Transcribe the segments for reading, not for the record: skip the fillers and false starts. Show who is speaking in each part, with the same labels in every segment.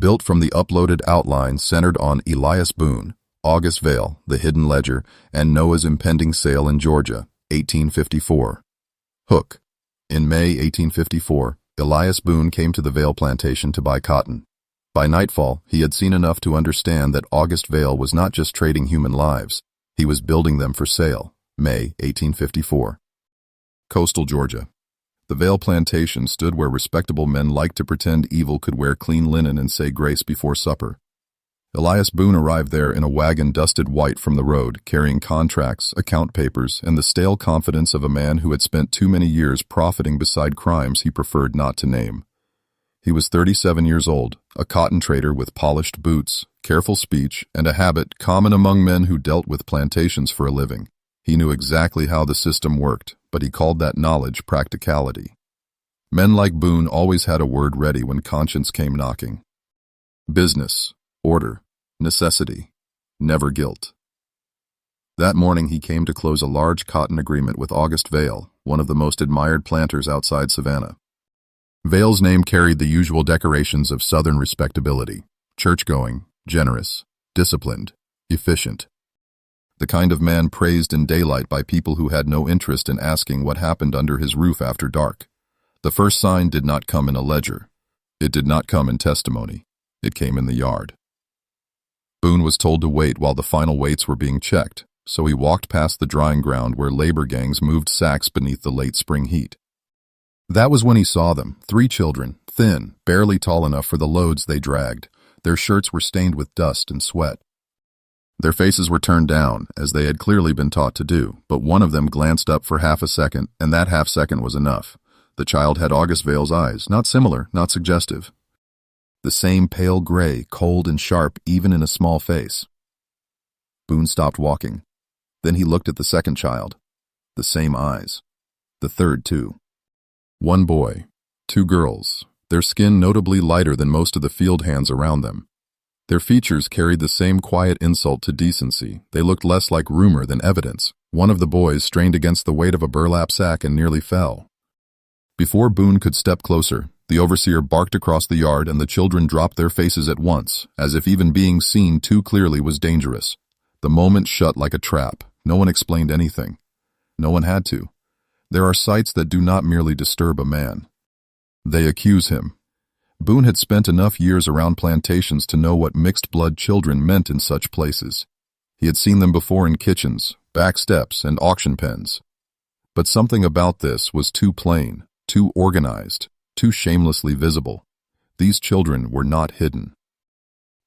Speaker 1: built from the uploaded outline centered on Elias Boone, August Vale, The Hidden Ledger, and Noah's impending sale in Georgia, 1854. Hook. In May 1854, Elias Boone came to the Vale plantation to buy cotton. By nightfall, he had seen enough to understand that August Vale was not just trading human lives, he was building them for sale. May 1854. Coastal Georgia. The Vale plantation stood where respectable men liked to pretend evil could wear clean linen and say grace before supper. Elias Boone arrived there in a wagon dusted white from the road, carrying contracts, account papers, and the stale confidence of a man who had spent too many years profiting beside crimes he preferred not to name. He was 37 years old, a cotton trader with polished boots, careful speech, and a habit common among men who dealt with plantations for a living. He knew exactly how the system worked, but he called that knowledge practicality. Men like Boone always had a word ready when conscience came knocking. Business, order, necessity, never guilt. That morning he came to close a large cotton agreement with August Vale, one of the most admired planters outside Savannah. Vale's name carried the usual decorations of Southern respectability: church-going, generous, disciplined, efficient. The kind of man praised in daylight by people who had no interest in asking what happened under his roof after dark. The first sign did not come in a ledger. It did not come in testimony. It came in the yard. Boone was told to wait while the final weights were being checked, so he walked past the drying ground where labor gangs moved sacks beneath the late spring heat. That was when he saw them, 3 children, thin, barely tall enough for the loads they dragged. Their shirts were stained with dust and sweat. Their faces were turned down, as they had clearly been taught to do, but one of them glanced up for half a second, and that half second was enough. The child had August Vale's eyes, not similar, not suggestive. The same pale gray, cold and sharp even in a small face. Boone stopped walking. Then he looked at the second child. The same eyes. The third, too. 1 boy, 2 girls, their skin notably lighter than most of the field hands around them. Their features carried the same quiet insult to decency. They looked less like rumor than evidence. One of the boys strained against the weight of a burlap sack and nearly fell. Before Boone could step closer, the overseer barked across the yard and the children dropped their faces at once, as if even being seen too clearly was dangerous. The moment shut like a trap. No one explained anything. No one had to. There are sights that do not merely disturb a man. They accuse him. Boone had spent enough years around plantations to know what mixed-blood children meant in such places. He had seen them before in kitchens, back steps, and auction pens. But something about this was too plain, too organized, too shamelessly visible. These children were not hidden.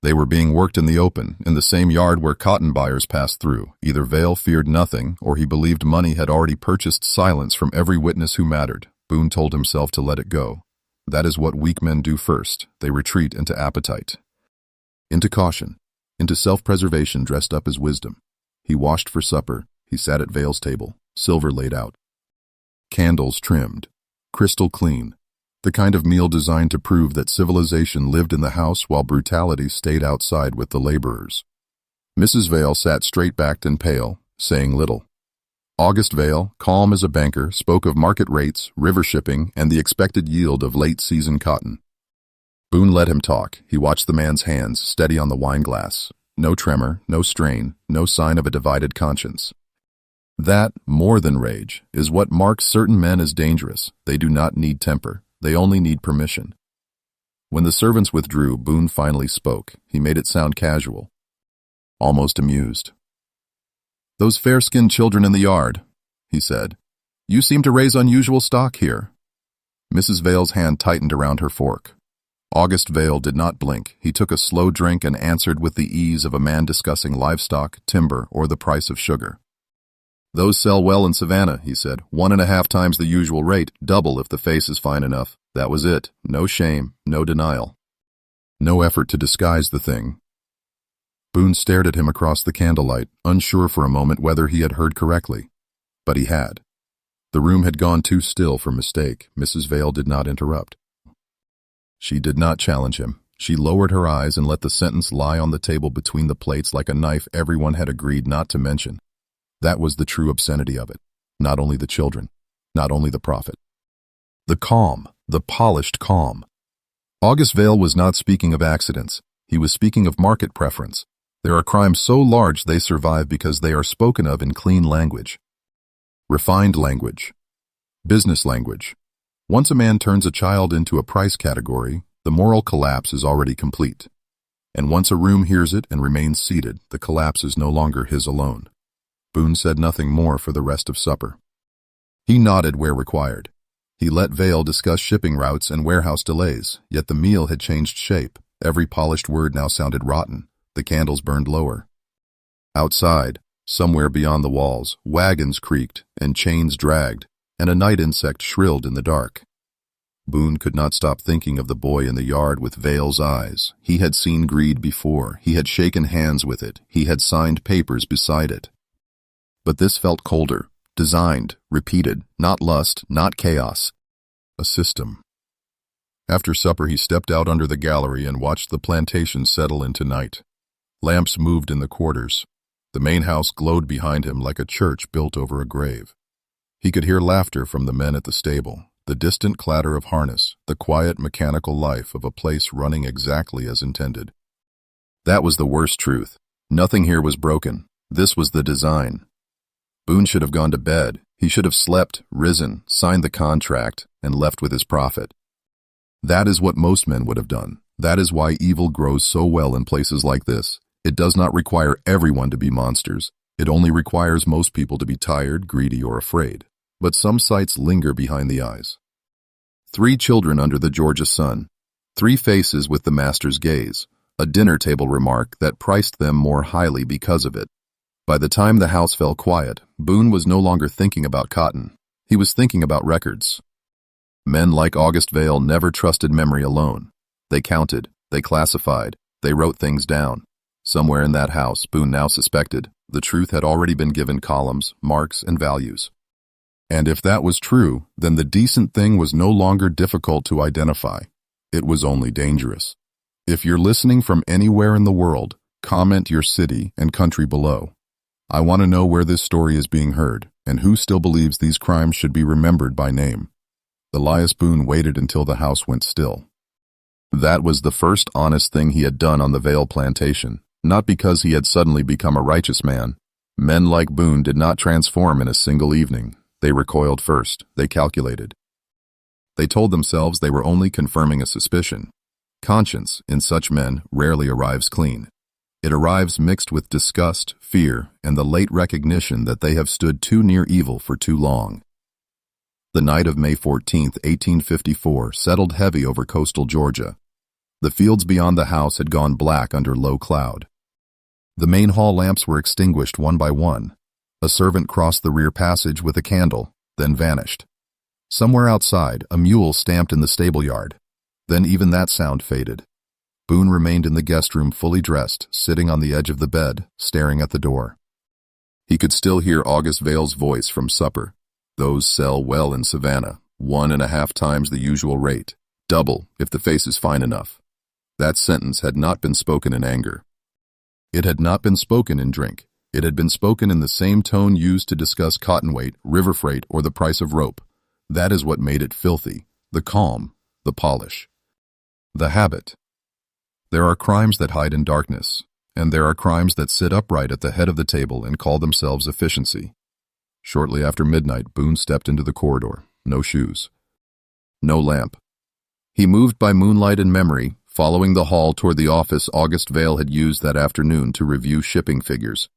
Speaker 1: They were being worked in the open, in the same yard where cotton buyers passed through. Either Vale feared nothing, or he believed money had already purchased silence from every witness who mattered. Boone told himself to let it go. That is what weak men do first. They retreat into appetite, into caution, into self-preservation dressed up as wisdom. He washed for supper. He sat at Vale's table, silver laid out. Candles trimmed, crystal clean. The kind of meal designed to prove that civilization lived in the house while brutality stayed outside with the laborers. Mrs. Vale sat straight-backed and pale, saying little. August Vale, calm as a banker, spoke of market rates, river shipping, and the expected yield of late-season cotton. Boone let him talk. He watched the man's hands, steady on the wine glass. No tremor, no strain, no sign of a divided conscience. That, more than rage, is what marks certain men as dangerous. They do not need temper. They only need permission. When the servants withdrew, Boone finally spoke. He made it sound casual, almost amused. "Those fair-skinned children in the yard," he said. "You seem to raise unusual stock here." Mrs. Vale's hand tightened around her fork. August Vale did not blink. He took a slow drink and answered with the ease of a man discussing livestock, timber, or the price of sugar. "Those sell well in Savannah," he said. 1.5 times the usual rate, double if the face is fine enough. That was it. No shame, no denial. No effort to disguise the thing. Boone stared at him across the candlelight, unsure for a moment whether he had heard correctly. But he had. The room had gone too still for mistake. Mrs. Vale did not interrupt. She did not challenge him. She lowered her eyes and let the sentence lie on the table between the plates like a knife everyone had agreed not to mention. That was the true obscenity of it. Not only the children, not only the prophet. The calm, the polished calm. August Vale was not speaking of accidents. He was speaking of market preference. There are crimes so large they survive because they are spoken of in clean language. Refined language. Business language. Once a man turns a child into a price category, the moral collapse is already complete. And once a room hears it and remains seated, the collapse is no longer his alone. Boone said nothing more for the rest of supper. He nodded where required. He let Vale discuss shipping routes and warehouse delays, yet the meal had changed shape. Every polished word now sounded rotten. The candles burned lower. Outside, somewhere beyond the walls, wagons creaked and chains dragged, and a night insect shrilled in the dark. Boone could not stop thinking of the boy in the yard with Vale's eyes. He had seen greed before. He had shaken hands with it. He had signed papers beside it. But this felt colder, designed, repeated, not lust, not chaos. A system. After supper he stepped out under the gallery and watched the plantation settle into night. Lamps moved in the quarters. The main house glowed behind him like a church built over a grave. He could hear laughter from the men at the stable, the distant clatter of harness, the quiet mechanical life of a place running exactly as intended. That was the worst truth. Nothing here was broken. This was the design. Boone should have gone to bed. He should have slept, risen, signed the contract, and left with his profit. That is what most men would have done. That is why evil grows so well in places like this. It does not require everyone to be monsters. It only requires most people to be tired, greedy, or afraid. But some sights linger behind the eyes. 3 children under the Georgia sun. 3 faces with the master's gaze. A dinner table remark that priced them more highly because of it. By the time the house fell quiet, Boone was no longer thinking about cotton. He was thinking about records. Men like August Vale never trusted memory alone. They counted, they classified, they wrote things down. Somewhere in that house, Boone now suspected, the truth had already been given columns, marks, and values. And if that was true, then the decent thing was no longer difficult to identify. It was only dangerous. If you're listening from anywhere in the world, comment your city and country below. I want to know where this story is being heard, and who still believes these crimes should be remembered by name. Elias Boone waited until the house went still. That was the first honest thing he had done on the Vale plantation, not because he had suddenly become a righteous man. Men like Boone did not transform in a single evening. They recoiled first. They calculated. They told themselves they were only confirming a suspicion. Conscience, in such men, rarely arrives clean. It arrives mixed with disgust, fear, and the late recognition that they have stood too near evil for too long. The night of May 14, 1854, settled heavy over coastal Georgia. The fields beyond the house had gone black under low cloud. The main hall lamps were extinguished one by one. A servant crossed the rear passage with a candle, then vanished. Somewhere outside, a mule stamped in the stable yard. Then even that sound faded. Boone remained in the guest room fully dressed, sitting on the edge of the bed, staring at the door. He could still hear August Vale's voice from supper. Those sell well in Savannah, 1.5 times the usual rate, double if the face is fine enough. That sentence had not been spoken in anger. It had not been spoken in drink. It had been spoken in the same tone used to discuss cotton weight, river freight, or the price of rope. That is what made it filthy, the calm, the polish. The habit. There are crimes that hide in darkness, and there are crimes that sit upright at the head of the table and call themselves efficiency. Shortly after midnight, Boone stepped into the corridor. No shoes. No lamp. He moved by moonlight and memory, following the hall toward the office August Vale had used that afternoon to review shipping figures.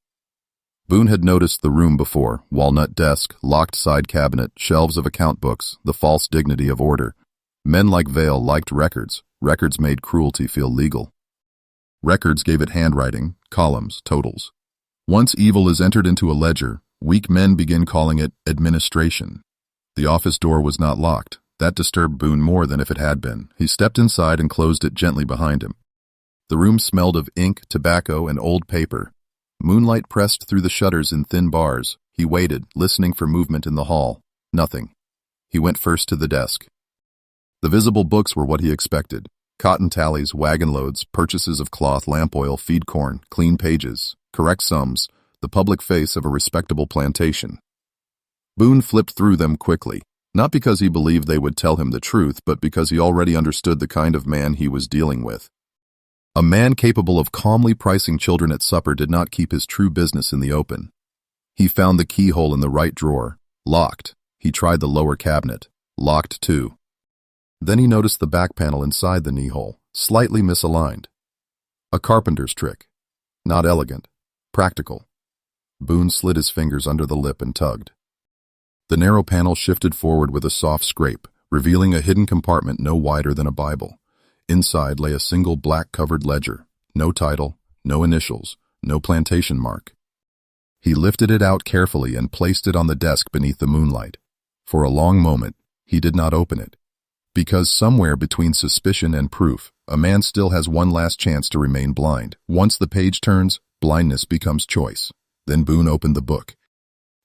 Speaker 1: Boone had noticed the room before: walnut desk, locked side cabinet, shelves of account books, the false dignity of order. Men like Vale liked records. Records made cruelty feel legal. Records gave it handwriting, columns, totals. Once evil is entered into a ledger, weak men begin calling it administration. The office door was not locked. That disturbed Boone more than if it had been. He stepped inside and closed it gently behind him. The room smelled of ink, tobacco, and old paper. Moonlight pressed through the shutters in thin bars. He waited, listening for movement in the hall. Nothing. He went first to the desk. The visible books were what he expected. Cotton tallies, wagon loads, purchases of cloth, lamp oil, feed corn, clean pages, correct sums, the public face of a respectable plantation. Boone flipped through them quickly. Not because he believed they would tell him the truth, but because he already understood the kind of man he was dealing with. A man capable of calmly pricing children at supper did not keep his true business in the open. He found the keyhole in the right drawer, locked. He tried the lower cabinet, locked too. Then he noticed the back panel inside the knee hole, slightly misaligned. A carpenter's trick. Not elegant, practical. Boone slid his fingers under the lip and tugged. The narrow panel shifted forward with a soft scrape, revealing a hidden compartment no wider than a Bible. Inside lay a single black-covered ledger. No title, no initials, no plantation mark. He lifted it out carefully and placed it on the desk beneath the moonlight. For a long moment, he did not open it. Because somewhere between suspicion and proof, a man still has one last chance to remain blind. Once the page turns, blindness becomes choice. Then Boone opened the book.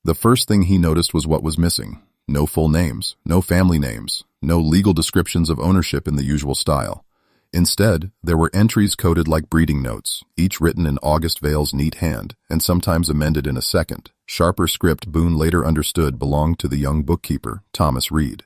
Speaker 1: The first thing he noticed was what was missing. No full names, no family names, no legal descriptions of ownership in the usual style. Instead, there were entries coded like breeding notes, each written in August Vale's neat hand, and sometimes amended in a second. Sharper script Boone later understood belonged to the young bookkeeper, Thomas Reed.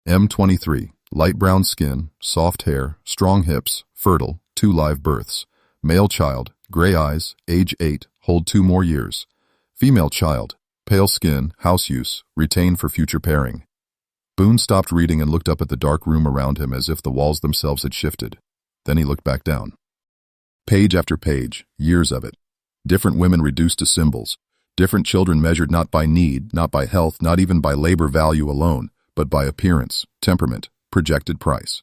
Speaker 1: M23, light brown skin, soft hair, strong hips, fertile, 2 live births. Male child, gray eyes, age 8, hold 2 more years. Female child, pale skin, house use, retain for future pairing. Boone stopped reading and looked up at the dark room around him as if the walls themselves had shifted. Then he looked back down. Page after page, years of it. Different women reduced to symbols. Different children measured not by need, not by health, not even by labor value alone, but by appearance, temperament, projected price.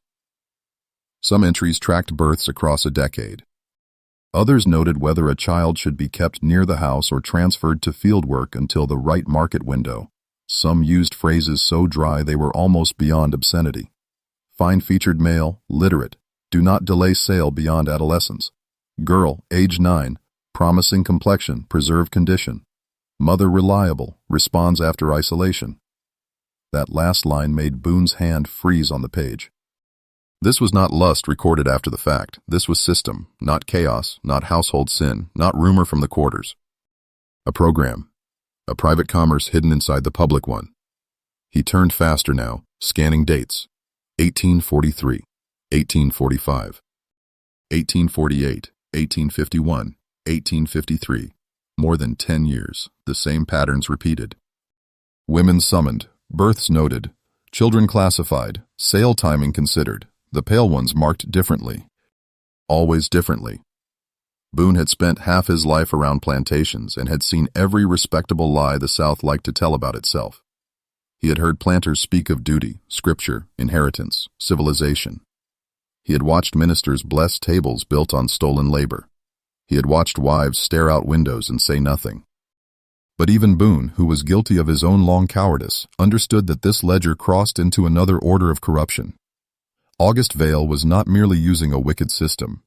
Speaker 1: Some entries tracked births across a decade. Others noted whether a child should be kept near the house or transferred to field work until the right market window. Some used phrases so dry they were almost beyond obscenity. Fine-featured male, literate, do not delay sale beyond adolescence. Girl, age 9, promising complexion, preserved condition. Mother reliable, responds after isolation. That last line made Boone's hand freeze on the page. This was not lust recorded after the fact. This was system, not chaos, not household sin, not rumor from the quarters. A program. A private commerce hidden inside the public one. He turned faster now, scanning dates. 1843, 1845, 1848, 1851, 1853. More than 10 years, the same patterns repeated. Women summoned, births noted, children classified, sale timing considered, the pale ones marked differently. Always differently. Boone had spent half his life around plantations and had seen every respectable lie the South liked to tell about itself. He had heard planters speak of duty, scripture, inheritance, civilization. He had watched ministers bless tables built on stolen labor. He had watched wives stare out windows and say nothing. But even Boone, who was guilty of his own long cowardice, understood that this ledger crossed into another order of corruption. August Vale was not merely using a wicked system.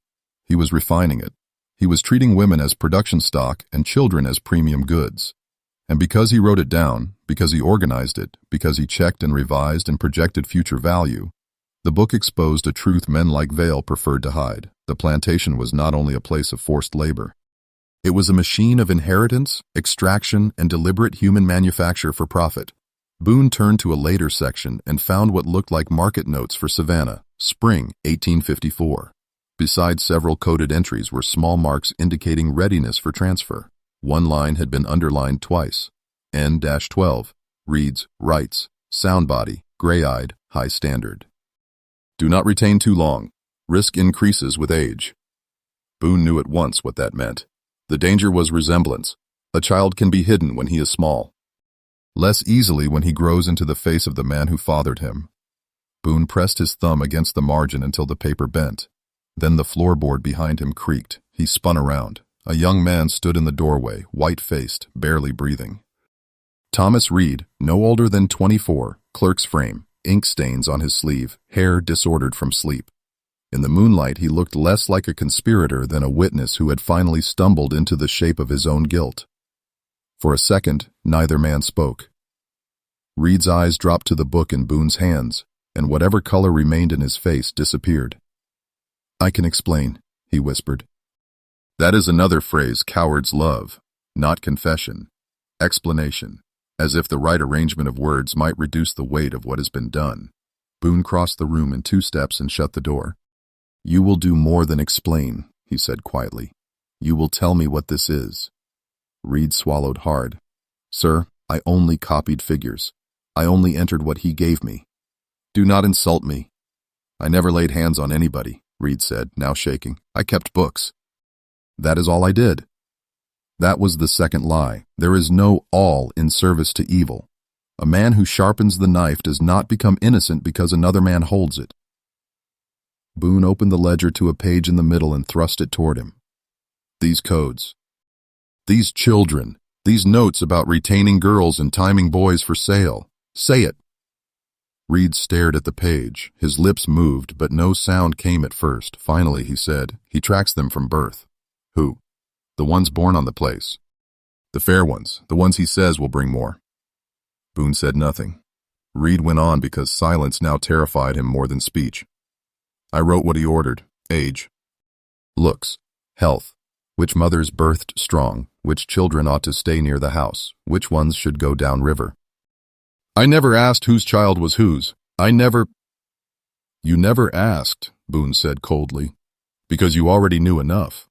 Speaker 1: He was refining it. He was treating women as production stock and children as premium goods. And because he wrote it down, because he organized it, because he checked and revised and projected future value, the book exposed a truth men like Vale preferred to hide. The plantation was not only a place of forced labor. It was a machine of inheritance, extraction, and deliberate human manufacture for profit. Boone turned to a later section and found what looked like market notes for Savannah, spring 1854. Beside several coded entries were small marks indicating readiness for transfer. One line had been underlined twice. N-12 reads, rights, sound body, gray-eyed, high standard. Do not retain too long. Risk increases with age. Boone knew at once what that meant. The danger was resemblance. A child can be hidden when he is small. Less easily when he grows into the face of the man who fathered him. Boone pressed his thumb against the margin until the paper bent. Then the floorboard behind him creaked. He spun around. A young man stood in the doorway, white-faced, barely breathing. Thomas Reed, no older than 24, clerk's frame, ink stains on his sleeve, hair disordered from sleep. In the moonlight, he looked less like a conspirator than a witness who had finally stumbled into the shape of his own guilt. For a second, neither man spoke. Reed's eyes dropped to the book in Boone's hands, and whatever color remained in his face disappeared. I can explain, he whispered. That is another phrase cowards love, not confession. Explanation. as if the right arrangement of words might reduce the weight of what has been done. Boone crossed the room in 2 steps and shut the door. "You will do more than explain," he said quietly. "You will tell me what this is." Reed swallowed hard. "Sir, I only copied figures. I only entered what he gave me. Do not insult me." "I never laid hands on anybody," Reed said, now shaking. "I kept books." "That is all I did." That was the second lie. There is no all in service to evil. A man who sharpens the knife does not become innocent because another man holds it. Boone opened the ledger to a page in the middle and thrust it toward him. "These codes. These children. These notes about retaining girls and timing boys for sale. Say it." Reed stared at the page. His lips moved, but no sound came at first. Finally, he said, "He tracks them from birth." "Who?" "The ones born on the place. The fair ones, the ones he says will bring more." Boone said nothing. Reed went on because silence now terrified him more than speech. "I wrote what he ordered. Age. Looks. Health. Which mothers birthed strong. Which children ought to stay near the house. Which ones should go down river. I never asked whose child was whose. I never—" "You never asked," Boone said coldly, "because you already knew enough."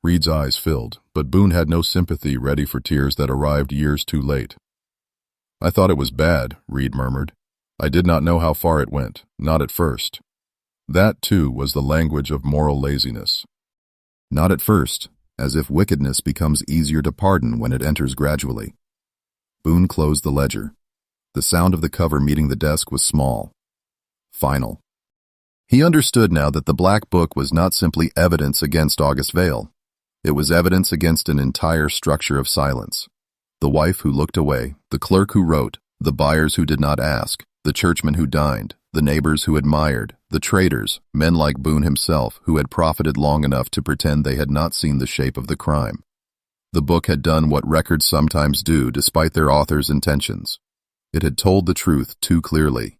Speaker 1: Reed's eyes filled, but Boone had no sympathy ready for tears that arrived years too late. "I thought it was bad," Reed murmured. "I did not know how far it went, not at first." That, too, was the language of moral laziness. Not at first, as if wickedness becomes easier to pardon when it enters gradually. Boone closed the ledger. The sound of the cover meeting the desk was small. Final. He understood now that the Black Book was not simply evidence against August Vale. It was evidence against an entire structure of silence. The wife who looked away, the clerk who wrote, the buyers who did not ask, the churchman who dined, the neighbors who admired, the traders, men like Boone himself who had profited long enough to pretend they had not seen the shape of the crime. The book had done what records sometimes do despite their author's intentions. It had told the truth too clearly.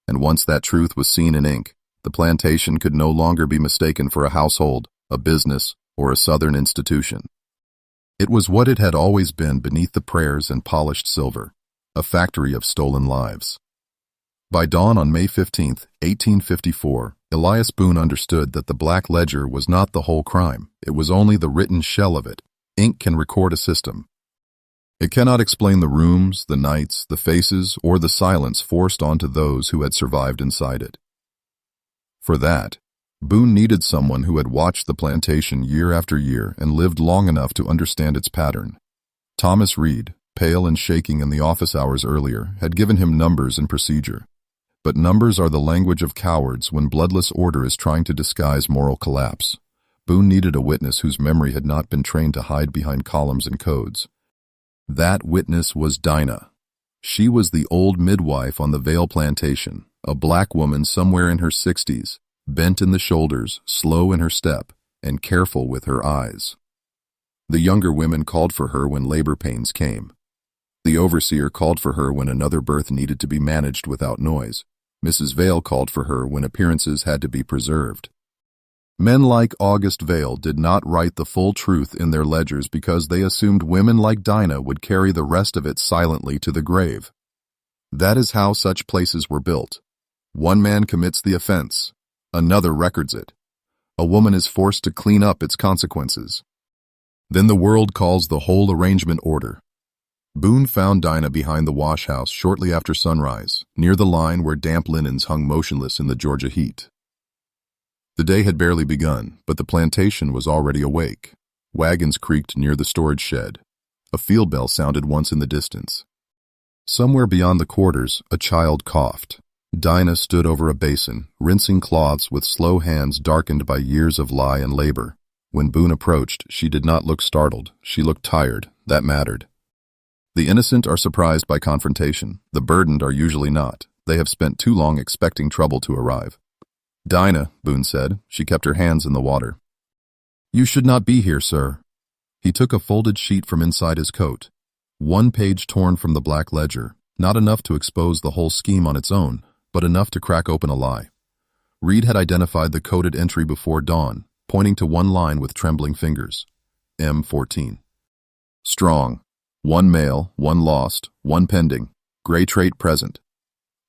Speaker 1: And once that truth was seen in ink, the plantation could no longer be mistaken for a household, a business, or a Southern institution. It was what it had always been beneath the prayers and polished silver, a factory of stolen lives. By dawn on May 15, 1854, Elias Boone understood that the Black Ledger was not the whole crime. It was only the written shell of it. Ink can record a system. It cannot explain the rooms, the nights, the faces, or the silence forced onto those who had survived inside it. For that, Boone needed someone who had watched the plantation year after year and lived long enough to understand its pattern. Thomas Reed, pale and shaking in the office hours earlier, had given him numbers and procedure. But numbers are the language of cowards when bloodless order is trying to disguise moral collapse. Boone needed a witness whose memory had not been trained to hide behind columns and codes. That witness was Dinah. She was the old midwife on the Vale plantation, a black woman somewhere in her 60s, bent in the shoulders, slow in her step, and careful with her eyes. The younger women called for her when labor pains came. The overseer called for her when another birth needed to be managed without noise. Mrs. Vale called for her when appearances had to be preserved. Men like August Vale did not write the full truth in their ledgers because they assumed women like Dinah would carry the rest of it silently to the grave. That is how such places were built. One man commits the offense. Another records it. A woman is forced to clean up its consequences. Then the world calls the whole arrangement order. Boone found Dinah behind the wash house shortly after sunrise, near the line where damp linens hung motionless in the Georgia heat. The day had barely begun, but the plantation was already awake. Wagons creaked near the storage shed. A field bell sounded once in the distance. Somewhere beyond the quarters, a child coughed. Dinah stood over a basin, rinsing cloths with slow hands darkened by years of lie and labor. When Boone approached, she did not look startled. She looked tired. That mattered. The innocent are surprised by confrontation. The burdened are usually not. They have spent too long expecting trouble to arrive. "Dinah," Boone said. She kept her hands in the water. "You should not be here, sir." He took a folded sheet from inside his coat. One page torn from the Black Ledger, not enough to expose the whole scheme on its own, but enough to crack open a lie. Reed had identified the coded entry before dawn, pointing to one line with trembling fingers. M14. Strong. One male, one lost, one pending. Gray trait present.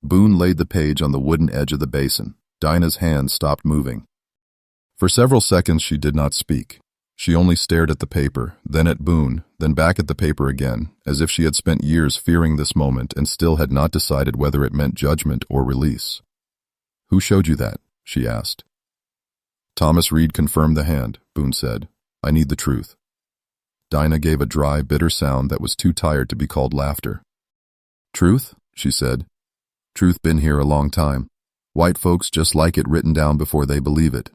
Speaker 1: Boone laid the page on the wooden edge of the basin. Dinah's hand stopped moving. For several seconds she did not speak. She only stared at the paper, then at Boone, then back at the paper again, as if she had spent years fearing this moment and still had not decided whether it meant judgment or release. "Who showed you that?" she asked. "Thomas Reed confirmed the hand," Boone said. "I need the truth." Dinah gave a dry, bitter sound that was too tired to be called laughter. "Truth?" she said. "Truth been here a long time. White folks just like it written down before they believe it."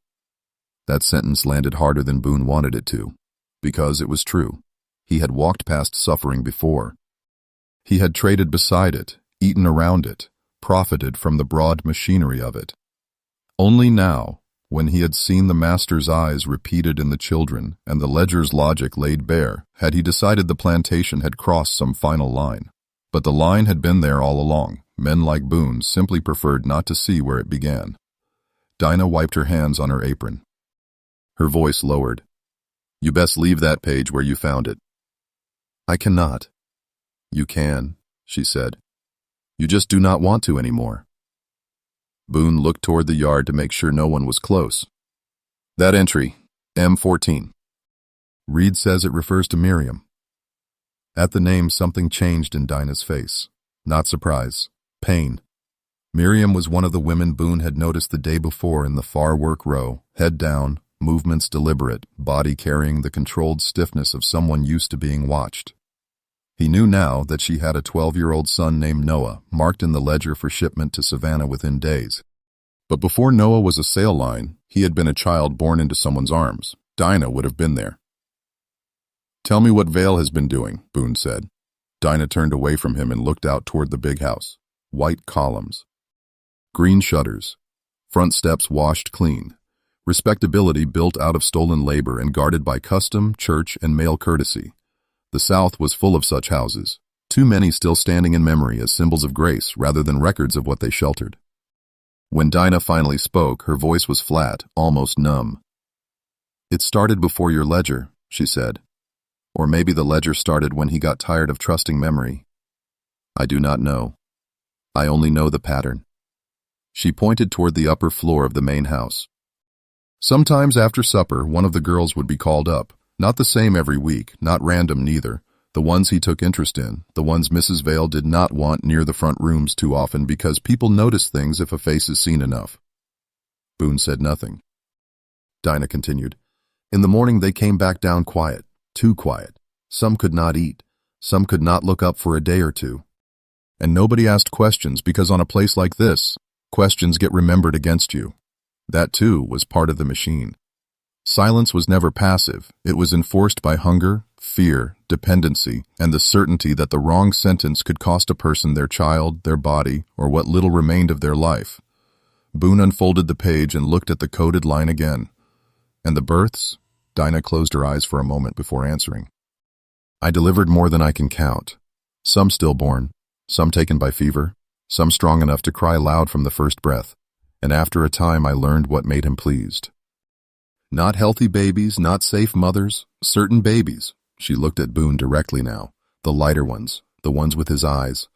Speaker 1: That sentence landed harder than Boone wanted it to, because it was true. He had walked past suffering before. He had traded beside it, eaten around it, profited from the broad machinery of it. Only now, when he had seen the master's eyes repeated in the children and the ledger's logic laid bare, had he decided the plantation had crossed some final line. But the line had been there all along. Men like Boone simply preferred not to see where it began. Dinah wiped her hands on her apron. Her voice lowered. "You best leave that page where you found it." "I cannot." "You can," she said. "You just do not want to anymore." Boone looked toward the yard to make sure no one was close. "That entry, M14. Reed says it refers to Miriam." At the name, something changed in Dinah's face. Not surprise, pain. Miriam was one of the women Boone had noticed the day before in the far work row, head down, movements deliberate, body carrying the controlled stiffness of someone used to being watched. He knew now that she had a 12-year-old son named Noah, marked in the ledger for shipment to Savannah within days. But before Noah was a sail line, he had been a child born into someone's arms. Dinah would have been there. "Tell me what Vale has been doing," Boone said. Dinah turned away from him and looked out toward the big house. White columns. Green shutters. Front steps washed clean. Respectability built out of stolen labor and guarded by custom, church, and male courtesy. The South was full of such houses, too many still standing in memory as symbols of grace rather than records of what they sheltered. When Dinah finally spoke, her voice was flat, almost numb. "It started before your ledger," she said. "Or maybe the ledger started when he got tired of trusting memory. I do not know. I only know the pattern." She pointed toward the upper floor of the main house. Sometimes after supper, one of the girls would be called up. Not the same every week, not random neither. The ones he took interest in, the ones Mrs. Vale did not want near the front rooms too often because people notice things if a face is seen enough. Boone said nothing. Dinah continued. "In the morning they came back down quiet, too quiet. Some could not eat. Some could not look up for a day or two. And nobody asked questions because on a place like this, questions get remembered against you. That, too, was part of the machine. Silence was never passive. It was enforced by hunger, fear, dependency, and the certainty that the wrong sentence could cost a person their child, their body, or what little remained of their life. Boone unfolded the page and looked at the coded line again. "And the births?" Dinah closed her eyes for a moment before answering. "I delivered more than I can count. Some stillborn, some taken by fever, some strong enough to cry loud from the first breath. And after a time I learned what made him pleased. Not healthy babies, not safe mothers, certain babies." She looked at Boone directly now, the lighter ones, the ones with his eyes.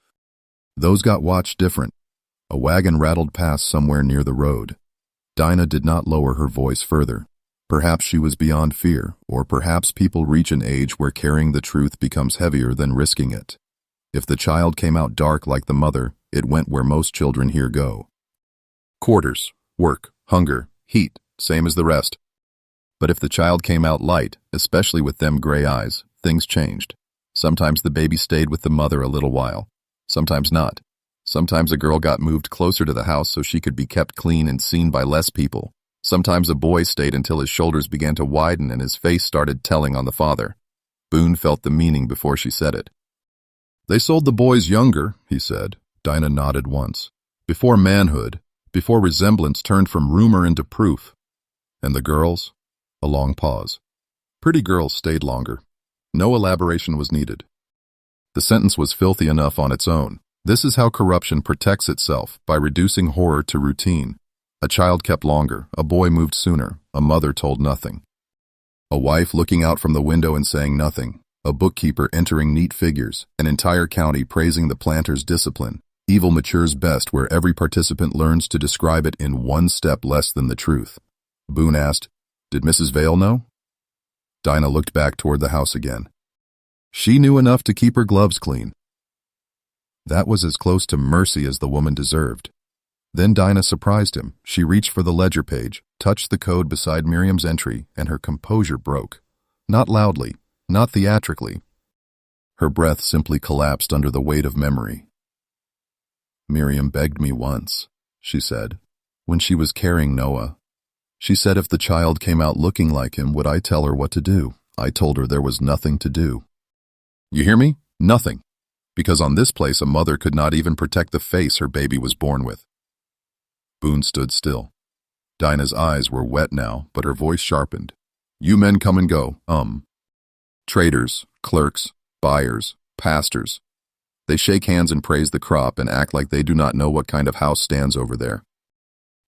Speaker 1: "Those got watched different." A wagon rattled past somewhere near the road. Dinah did not lower her voice further. Perhaps she was beyond fear, or perhaps people reach an age where carrying the truth becomes heavier than risking it. If the child came out dark like the mother, it went where most children here go. Quarters, work, hunger, heat, same as the rest. But if the child came out light, especially with them gray eyes, things changed. Sometimes the baby stayed with the mother a little while. Sometimes not. Sometimes a girl got moved closer to the house so she could be kept clean and seen by less people. Sometimes a boy stayed until his shoulders began to widen and his face started telling on the father. Boone felt the meaning before she said it. "They sold the boys younger," he said. Dinah nodded once. "Before manhood. Before resemblance turned from rumor into proof. And the girls?" A long pause. "Pretty girls stayed longer. No elaboration was needed." The sentence was filthy enough on its own. This is how corruption protects itself, by reducing horror to routine. A child kept longer, a boy moved sooner, a mother told nothing. A wife looking out from the window and saying nothing. A bookkeeper entering neat figures, an entire county praising the planter's discipline. Evil matures best where every participant learns to describe it in one step less than the truth. Boone asked, "Did Mrs. Vale know?" Dinah looked back toward the house again. She knew enough to keep her gloves clean. That was as close to mercy as the woman deserved. Then Dinah surprised him. She reached for the ledger page, touched the code beside Miriam's entry, and her composure broke. Not loudly, not theatrically. Her breath simply collapsed under the weight of memory. "Miriam begged me once," she said, "when she was carrying Noah. She said if the child came out looking like him, would I tell her what to do? I told her there was nothing to do. You hear me? Nothing. Because on this place a mother could not even protect the face her baby was born with." Boone stood still. Dinah's eyes were wet now, but her voice sharpened. "You men come and go, traders, clerks, buyers, pastors. They shake hands and praise the crop and act like they do not know what kind of house stands over there.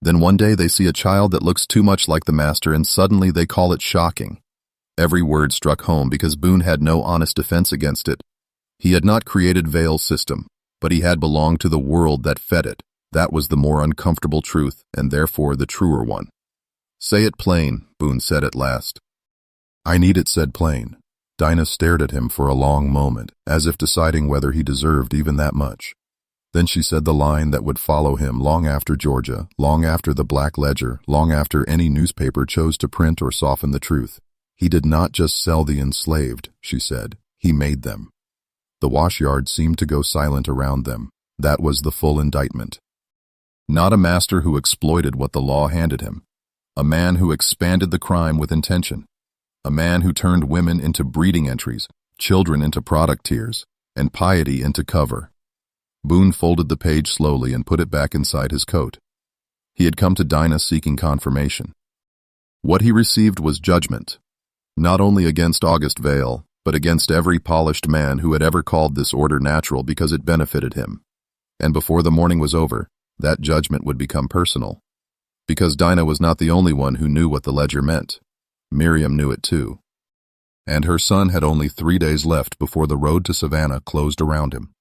Speaker 1: Then one day they see a child that looks too much like the master and suddenly they call it shocking." Every word struck home because Boone had no honest defense against it. He had not created Vale's system, but he had belonged to the world that fed it. That was the more uncomfortable truth, and therefore the truer one. "Say it plain," Boone said at last. "I need it said plain." Dinah stared at him for a long moment, as if deciding whether he deserved even that much. Then she said the line that would follow him long after Georgia, long after the Black Ledger, long after any newspaper chose to print or soften the truth. "He did not just sell the enslaved," she said. "He made them." The wash yard seemed to go silent around them. That was the full indictment. Not a master who exploited what the law handed him. A man who expanded the crime with intention. A man who turned women into breeding entries, children into product tiers, and piety into cover. Boone folded the page slowly and put it back inside his coat. He had come to Dinah seeking confirmation. What he received was judgment, not only against August Vale, but against every polished man who had ever called this order natural because it benefited him. And before the morning was over, that judgment would become personal. Because Dinah was not the only one who knew what the ledger meant. Miriam knew it too. And her son had only 3 days left before the road to Savannah closed around him.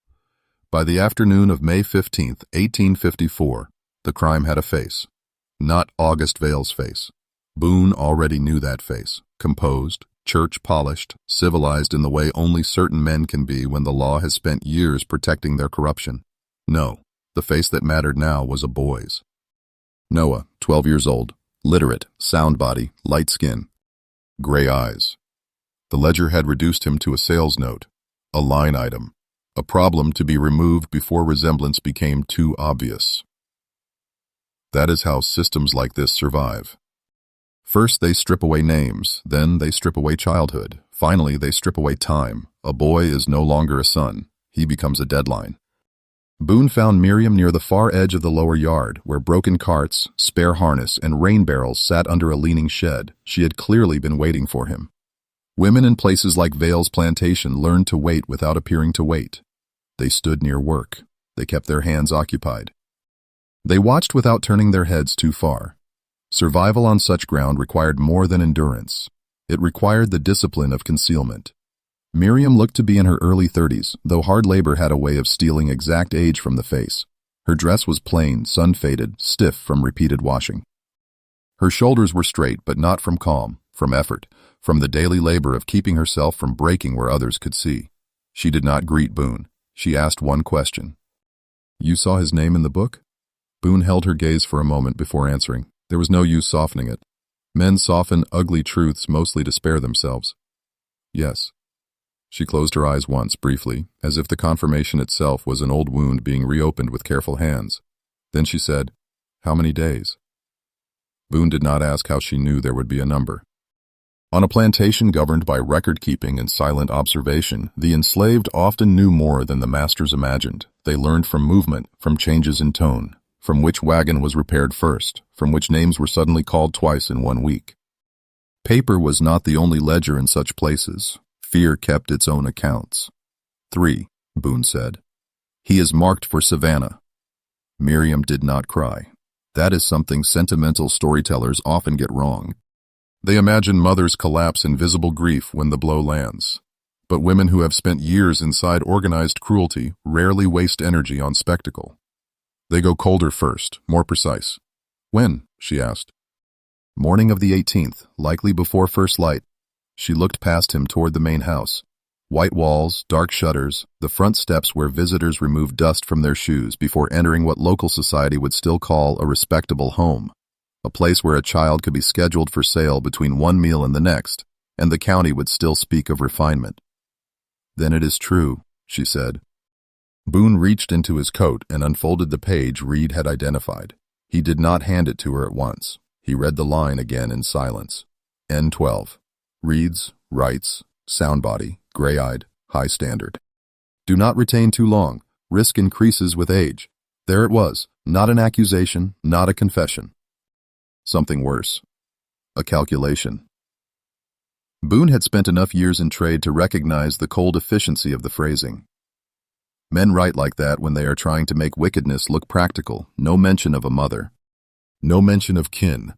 Speaker 1: By the afternoon of May 15th, 1854, the crime had a face. Not August Vale's face. Boone already knew that face. Composed, church-polished, civilized in the way only certain men can be when the law has spent years protecting their corruption. No, the face that mattered now was a boy's. Noah, 12 years old, literate, sound body, light skin, gray eyes. The ledger had reduced him to a sales note, a line item, a problem to be removed before resemblance became too obvious. That is how systems like this survive. First they strip away names, then they strip away childhood, finally they strip away time. A boy is no longer a son, he becomes a deadline. Boone found Miriam near the far edge of the lower yard, where broken carts, spare harness, and rain barrels sat under a leaning shed. She had clearly been waiting for him. Women in places like Vale's plantation learned to wait without appearing to wait. They stood near work. They kept their hands occupied. They watched without turning their heads too far. Survival on such ground required more than endurance. It required the discipline of concealment. Miriam looked to be in her early 30s, though hard labor had a way of stealing exact age from the face. Her dress was plain, sun-faded, stiff from repeated washing. Her shoulders were straight, but not from calm, from effort, from the daily labor of keeping herself from breaking where others could see. She did not greet Boone. She asked one question. "You saw his name in the book?" Boone held her gaze for a moment before answering. There was no use softening it. Men soften ugly truths mostly to spare themselves. "Yes." She closed her eyes once, briefly, as if the confirmation itself was an old wound being reopened with careful hands. Then she said, "How many days?" Boone did not ask how she knew there would be a number. On a plantation governed by record-keeping and silent observation, the enslaved often knew more than the masters imagined. They learned from movement, from changes in tone, from which wagon was repaired first, from which names were suddenly called twice in 1 week. Paper was not the only ledger in such places. Fear kept its own accounts. 3, Boone said. "He is marked for Savannah." Miriam did not cry. That is something sentimental storytellers often get wrong. They imagine mothers collapse in visible grief when the blow lands. But women who have spent years inside organized cruelty rarely waste energy on spectacle. They go colder first, more precise. When? She asked. Morning of the 18th, likely before first light. She looked past him toward the main house. White walls, dark shutters, the front steps where visitors removed dust from their shoes before entering what local society would still call a respectable home. A place where a child could be scheduled for sale between one meal and the next, and the county would still speak of refinement. Then it is true, she said. Boone reached into his coat and unfolded the page Reed had identified. He did not hand it to her at once. He read the line again in silence. N12. Reads, writes, sound body, gray-eyed, high standard. Do not retain too long. Risk increases with age. There it was. Not an accusation, not a confession. Something worse. A calculation. Boone had spent enough years in trade to recognize the cold efficiency of the phrasing. Men write like that when they are trying to make wickedness look practical. No mention of a mother. No mention of kin.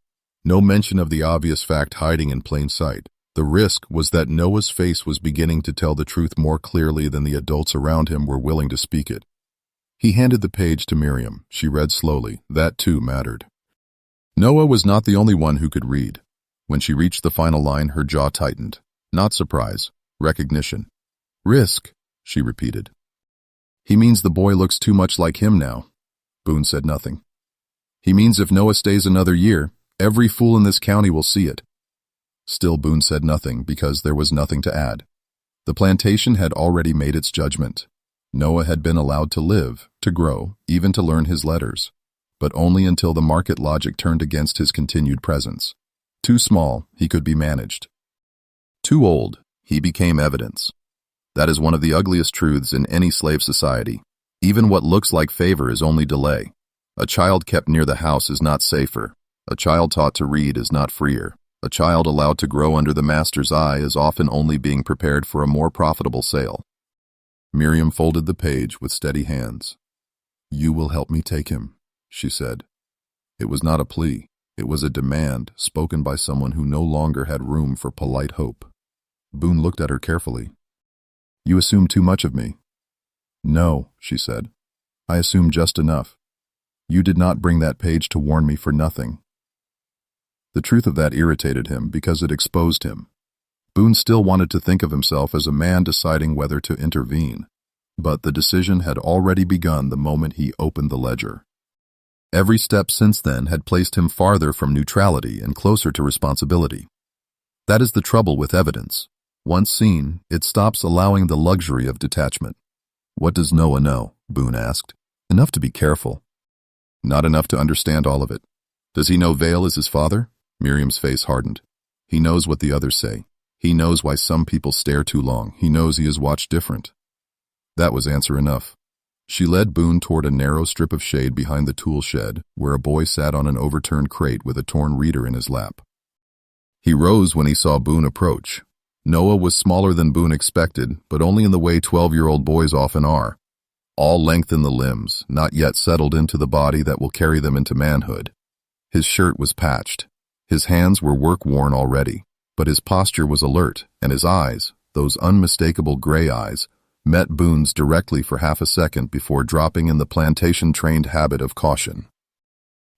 Speaker 1: No mention of the obvious fact hiding in plain sight. The risk was that Noah's face was beginning to tell the truth more clearly than the adults around him were willing to speak it. He handed the page to Miriam. She read slowly. That too mattered. Noah was not the only one who could read. When she reached the final line, her jaw tightened. Not surprise. Recognition. Risk, she repeated. He means the boy looks too much like him now. Boone said nothing. He means if Noah stays another year, every fool in this county will see it. Still Boone said nothing because there was nothing to add. The plantation had already made its judgment. Noah had been allowed to live, to grow, even to learn his letters, but only until the market logic turned against his continued presence. Too small, he could be managed. Too old, he became evidence. That is one of the ugliest truths in any slave society. Even what looks like favor is only delay. A child kept near the house is not safer. A child taught to read is not freer. A child allowed to grow under the master's eye is often only being prepared for a more profitable sale. Miriam folded the page with steady hands. You will help me take him, she said. It was not a plea. It was a demand spoken by someone who no longer had room for polite hope. Boone looked at her carefully. You assume too much of me. No, she said. I assume just enough. You did not bring that page to warn me for nothing. The truth of that irritated him because it exposed him. Boone still wanted to think of himself as a man deciding whether to intervene, but the decision had already begun the moment he opened the ledger. Every step since then had placed him farther from neutrality and closer to responsibility. That is the trouble with evidence. Once seen, it stops allowing the luxury of detachment. What does Noah know? Boone asked. Enough to be careful. Not enough to understand all of it. Does he know Vale is his father? Miriam's face hardened. He knows what the others say. He knows why some people stare too long. He knows he is watched different. That was answer enough. She led Boone toward a narrow strip of shade behind the tool shed, where a boy sat on an overturned crate with a torn reader in his lap. He rose when he saw Boone approach. Noah was smaller than Boone expected, but only in the way 12-year-old boys often are. All length in the limbs, not yet settled into the body that will carry them into manhood. His shirt was patched. His hands were work-worn already, but his posture was alert, and his eyes, those unmistakable gray eyes, met Boone's directly for half a second before dropping in the plantation-trained habit of caution.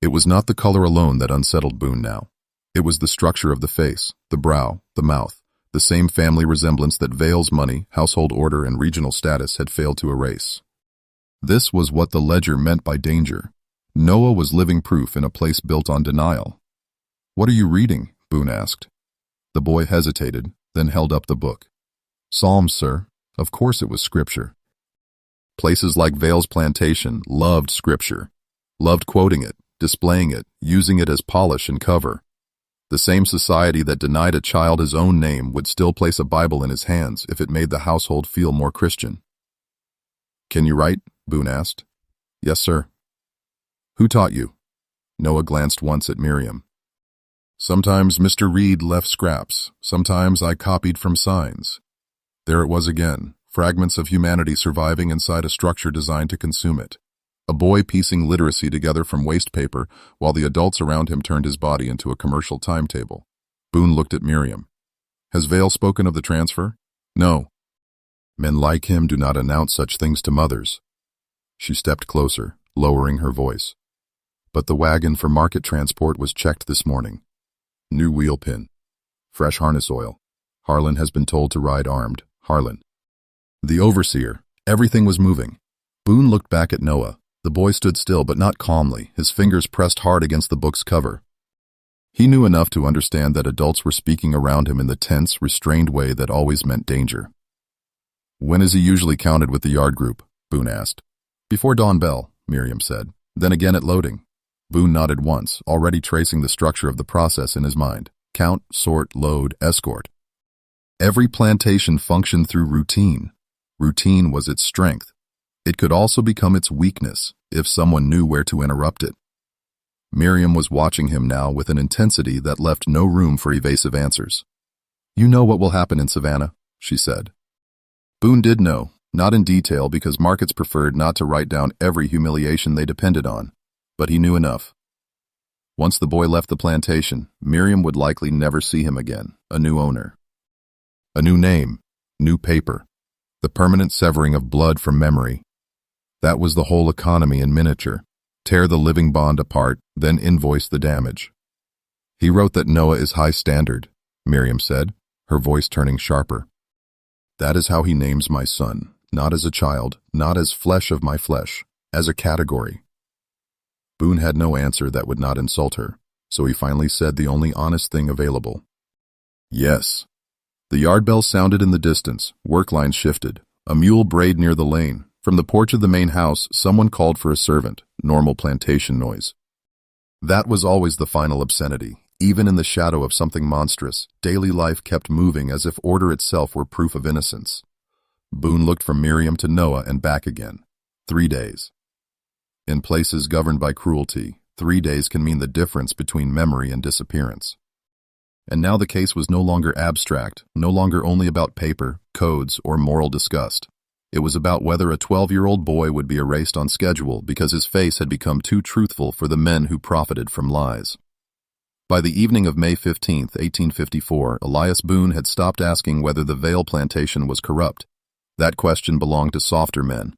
Speaker 1: It was not the color alone that unsettled Boone now. It was the structure of the face, the brow, the mouth, the same family resemblance that Vale's money, household order, and regional status had failed to erase. This was what the ledger meant by danger. Noah was living proof in a place built on denial. What are you reading? Boone asked. The boy hesitated, then held up the book. Psalms, sir. Of course it was scripture. Places like Vale's plantation loved scripture, loved quoting it, displaying it, using it as polish and cover. The same society that denied a child his own name would still place a Bible in his hands if it made the household feel more Christian. Can you write? Boone asked. Yes, sir. Who taught you? Noah glanced once at Miriam. Sometimes Mr. Reed left scraps. Sometimes I copied from signs. There it was again, fragments of humanity surviving inside a structure designed to consume it. A boy piecing literacy together from waste paper while the adults around him turned his body into a commercial timetable. Boone looked at Miriam. Has Vale spoken of the transfer? No. Men like him do not announce such things to mothers. She stepped closer, lowering her voice. But the wagon for market transport was checked this morning. New wheel pin. Fresh harness oil. Harlan has been told to ride armed. Harlan. The overseer. Everything was moving. Boone looked back at Noah. The boy stood still, but not calmly, his fingers pressed hard against the book's cover. He knew enough to understand that adults were speaking around him in the tense, restrained way that always meant danger. When is he usually counted with the yard group? Boone asked. Before dawn bell, Miriam said. Then again at loading. Boone nodded once, already tracing the structure of the process in his mind. Count, sort, load, escort. Every plantation functioned through routine. Routine was its strength. It could also become its weakness, if someone knew where to interrupt it. Miriam was watching him now with an intensity that left no room for evasive answers. You know what will happen in Savannah, she said. Boone did know, not in detail because markets preferred not to write down every humiliation they depended on, but he knew enough. Once the boy left the plantation, Miriam would likely never see him again, a new owner. A new name, new paper, the permanent severing of blood from memory. That was the whole economy in miniature. Tear the living bond apart, then invoice the damage. He wrote that Noah is high standard, Miriam said, her voice turning sharper. That is how he names my son, not as a child, not as flesh of my flesh, as a category. Boone had no answer that would not insult her, so he finally said the only honest thing available. Yes. The yard bell sounded in the distance, work lines shifted. A mule brayed near the lane. From the porch of the main house, someone called for a servant, normal plantation noise. That was always the final obscenity. Even in the shadow of something monstrous, daily life kept moving as if order itself were proof of innocence. Boone looked from Miriam to Noah and back again. 3 days. In places governed by cruelty, 3 days can mean the difference between memory and disappearance. And now the case was no longer abstract, no longer only about paper, codes, or moral disgust. It was about whether a 12-year-old boy would be erased on schedule because his face had become too truthful for the men who profited from lies. By the evening of May 15, 1854, Elias Boone had stopped asking whether the Vale plantation was corrupt. That question belonged to softer men.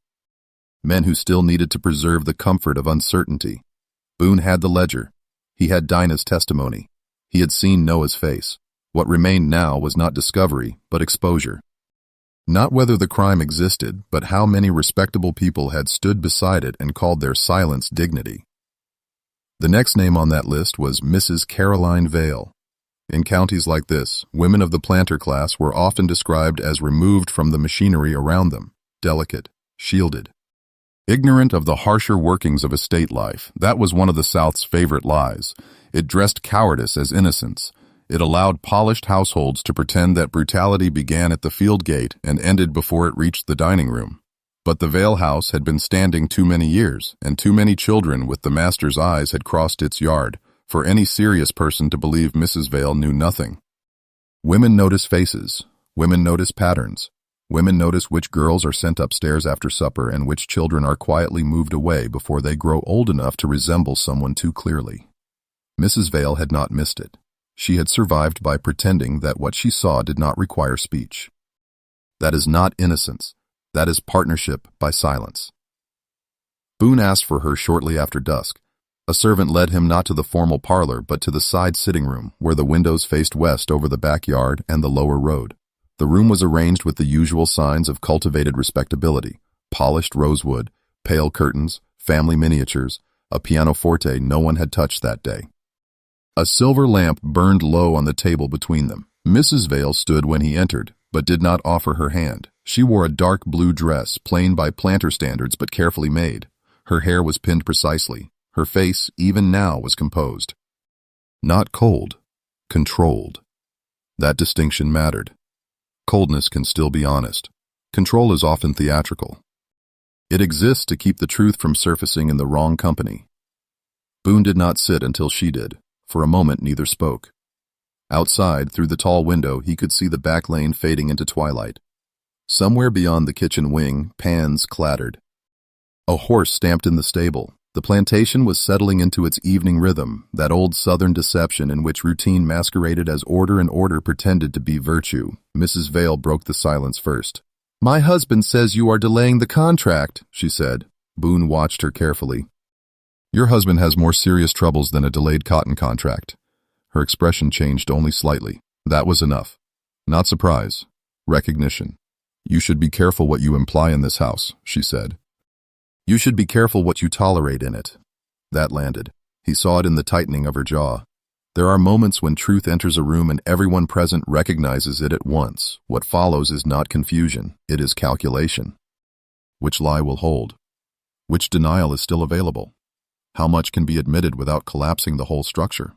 Speaker 1: Men who still needed to preserve the comfort of uncertainty. Boone had the ledger. He had Dinah's testimony. He had seen Noah's face. What remained now was not discovery, but exposure. Not whether the crime existed, but how many respectable people had stood beside it and called their silence dignity. The next name on that list was Mrs. Caroline Vale. In counties like this, women of the planter class were often described as removed from the machinery around them, delicate, shielded. Ignorant of the harsher workings of estate life, that was one of the South's favorite lies. It dressed cowardice as innocence. It allowed polished households to pretend that brutality began at the field gate and ended before it reached the dining room. But the Vale house had been standing too many years, and too many children with the master's eyes had crossed its yard, for any serious person to believe Mrs. Vale knew nothing. Women notice faces. Women notice patterns. Women notice which girls are sent upstairs after supper and which children are quietly moved away before they grow old enough to resemble someone too clearly. Mrs. Vale had not missed it. She had survived by pretending that what she saw did not require speech. That is not innocence. That is partnership by silence. Boone asked for her shortly after dusk. A servant led him not to the formal parlor, but to the side sitting room, where the windows faced west over the backyard and the lower road. The room was arranged with the usual signs of cultivated respectability: polished rosewood, pale curtains, family miniatures, a pianoforte no one had touched that day. A silver lamp burned low on the table between them. Mrs. Vale stood when he entered, but did not offer her hand. She wore a dark blue dress, plain by planter standards but carefully made. Her hair was pinned precisely. Her face, even now, was composed. Not cold, controlled. That distinction mattered. Coldness can still be honest. Control is often theatrical. It exists to keep the truth from surfacing in the wrong company. Boone did not sit until she did. For a moment neither spoke. Outside, through the tall window, he could see the back lane fading into twilight. Somewhere beyond the kitchen wing, pans clattered. A horse stamped in the stable. The plantation was settling into its evening rhythm, that old southern deception in which routine masqueraded as order and order pretended to be virtue. Mrs. Vale broke the silence first. My husband says you are delaying the contract, she said. Boone watched her carefully. Your husband has more serious troubles than a delayed cotton contract. Her expression changed only slightly. That was enough. Not surprise. Recognition. You should be careful what you imply in this house, she said. You should be careful what you tolerate in it. That landed. He saw it in the tightening of her jaw. There are moments when truth enters a room and everyone present recognizes it at once. What follows is not confusion, it is calculation. Which lie will hold? Which denial is still available? How much can be admitted without collapsing the whole structure?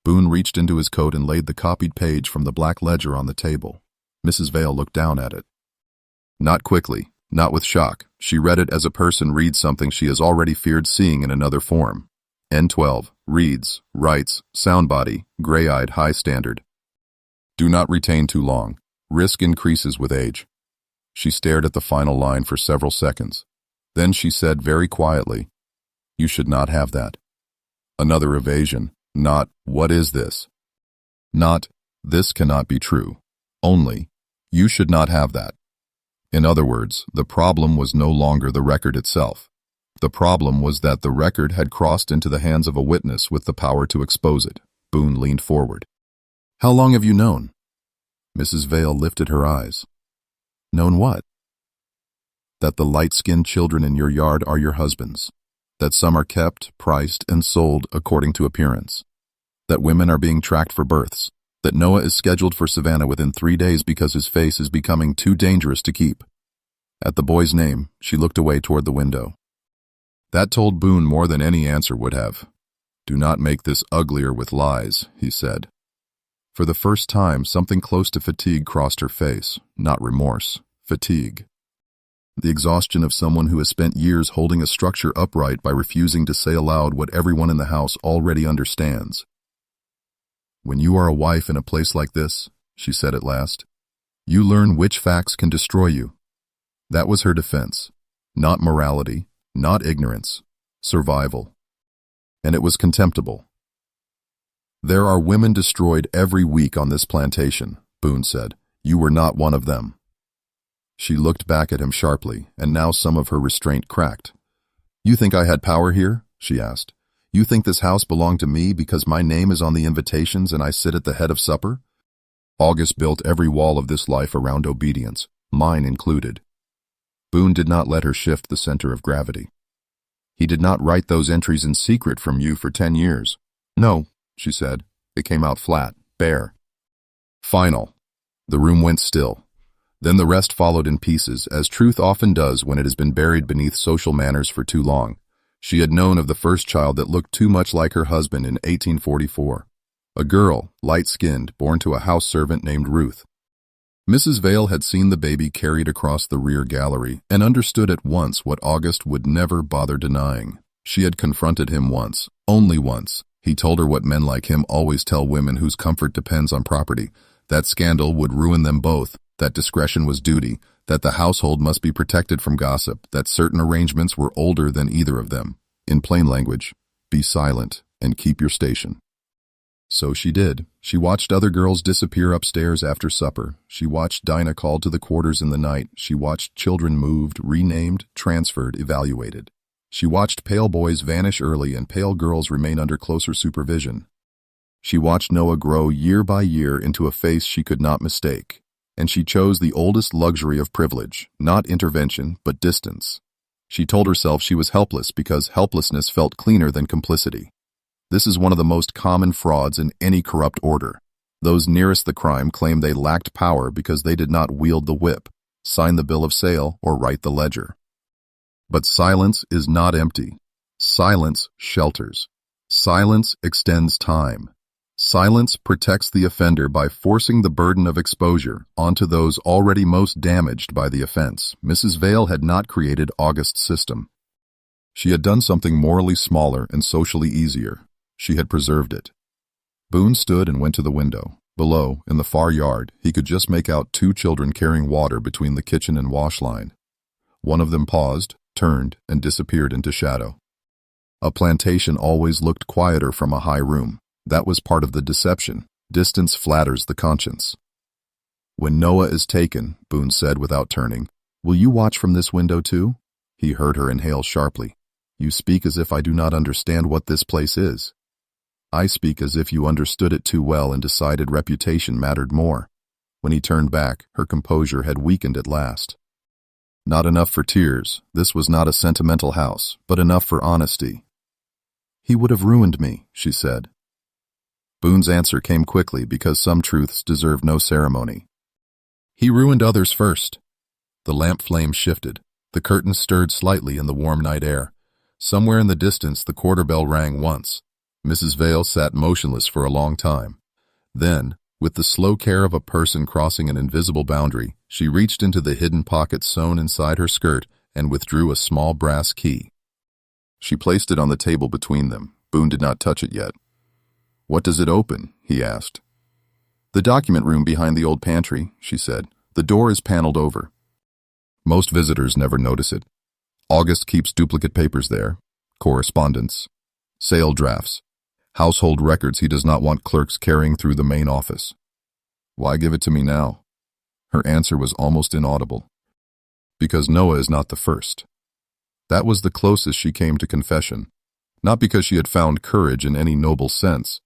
Speaker 1: Boone reached into his coat and laid the copied page from the black ledger on the table. Mrs. Vale looked down at it. Not quickly, not with shock. She read it as a person reads something she has already feared seeing in another form. N12, reads, writes, soundbody, gray-eyed, high standard. Do not retain too long. Risk increases with age. She stared at the final line for several seconds. Then she said very quietly, You should not have that. Another evasion. Not, what is this? Not, this cannot be true. Only, you should not have that. In other words, the problem was no longer the record itself. The problem was that the record had crossed into the hands of a witness with the power to expose it. Boone leaned forward. How long have you known? Mrs. Vale lifted her eyes. Known what? That the light-skinned children in your yard are your husband's. That some are kept, priced, and sold according to appearance. That women are being tracked for births. That Noah is scheduled for Savannah within 3 days because his face is becoming too dangerous to keep. At the boy's name, she looked away toward the window. That told Boone more than any answer would have. Do not make this uglier with lies, he said. For the first time, something close to fatigue crossed her face, not remorse, fatigue. The exhaustion of someone who has spent years holding a structure upright by refusing to say aloud what everyone in the house already understands. When you are a wife in a place like this, she said at last, you learn which facts can destroy you. That was her defense. Not morality, not ignorance, survival. And it was contemptible. There are women destroyed every week on this plantation, Boone said. You were not one of them. She looked back at him sharply, and now some of her restraint cracked. You think I had power here? She asked. You think this house belonged to me because my name is on the invitations and I sit at the head of supper? August built every wall of this life around obedience, mine included. Boone did not let her shift the center of gravity. He did not write those entries in secret from you for 10 years. No, she said. It came out flat, bare. Final. The room went still. Then the rest followed in pieces, as truth often does when it has been buried beneath social manners for too long. She had known of the first child that looked too much like her husband in 1844. A girl, light-skinned, born to a house servant named Ruth. Mrs. Vale had seen the baby carried across the rear gallery and understood at once what August would never bother denying. She had confronted him once, only once. He told her what men like him always tell women whose comfort depends on property. That scandal would ruin them both, that discretion was duty, that the household must be protected from gossip, that certain arrangements were older than either of them. In plain language, be silent and keep your station. So she did. She watched other girls disappear upstairs after supper. She watched Dinah called to the quarters in the night. She watched children moved, renamed, transferred, evaluated. She watched pale boys vanish early and pale girls remain under closer supervision. She watched Noah grow year by year into a face she could not mistake. And she chose the oldest luxury of privilege, not intervention, but distance. She told herself she was helpless because helplessness felt cleaner than complicity. This is one of the most common frauds in any corrupt order. Those nearest the crime claim they lacked power because they did not wield the whip, sign the bill of sale, or write the ledger. But silence is not empty. Silence shelters. Silence extends time. Silence protects the offender by forcing the burden of exposure onto those already most damaged by the offense. Mrs. Vale had not created August's system. She had done something morally smaller and socially easier. She had preserved it. Boone stood and went to the window. Below, in the far yard, he could just make out 2 children carrying water between the kitchen and wash line. One of them paused, turned, and disappeared into shadow. A plantation always looked quieter from a high room. That was part of the deception. Distance flatters the conscience. "When Noah is taken," Boone said without turning, "will you watch from this window too?" He heard her inhale sharply. "You speak as if I do not understand what this place is." "I speak as if you understood it too well and decided reputation mattered more." When he turned back, her composure had weakened at last. Not enough for tears. This was not a sentimental house, but enough for honesty. "He would have ruined me," she said. Boone's answer came quickly because some truths deserve no ceremony. "He ruined others first." The lamp flame shifted. The curtains stirred slightly in the warm night air. Somewhere in the distance the quarter bell rang once. Mrs. Vale sat motionless for a long time. Then, with the slow care of a person crossing an invisible boundary, she reached into the hidden pocket sewn inside her skirt and withdrew a small brass key. She placed it on the table between them. Boone did not touch it yet. "What does it open?" he asked. "The document room behind the old pantry," she said. "The door is paneled over." Most visitors never notice it. August keeps duplicate papers there, correspondence, sale drafts, household records he does not want clerks carrying through the main office. "Why give it to me now?" Her answer was almost inaudible. "Because Noah is not the first." That was the closest she came to confession, not because she had found courage in any noble sense.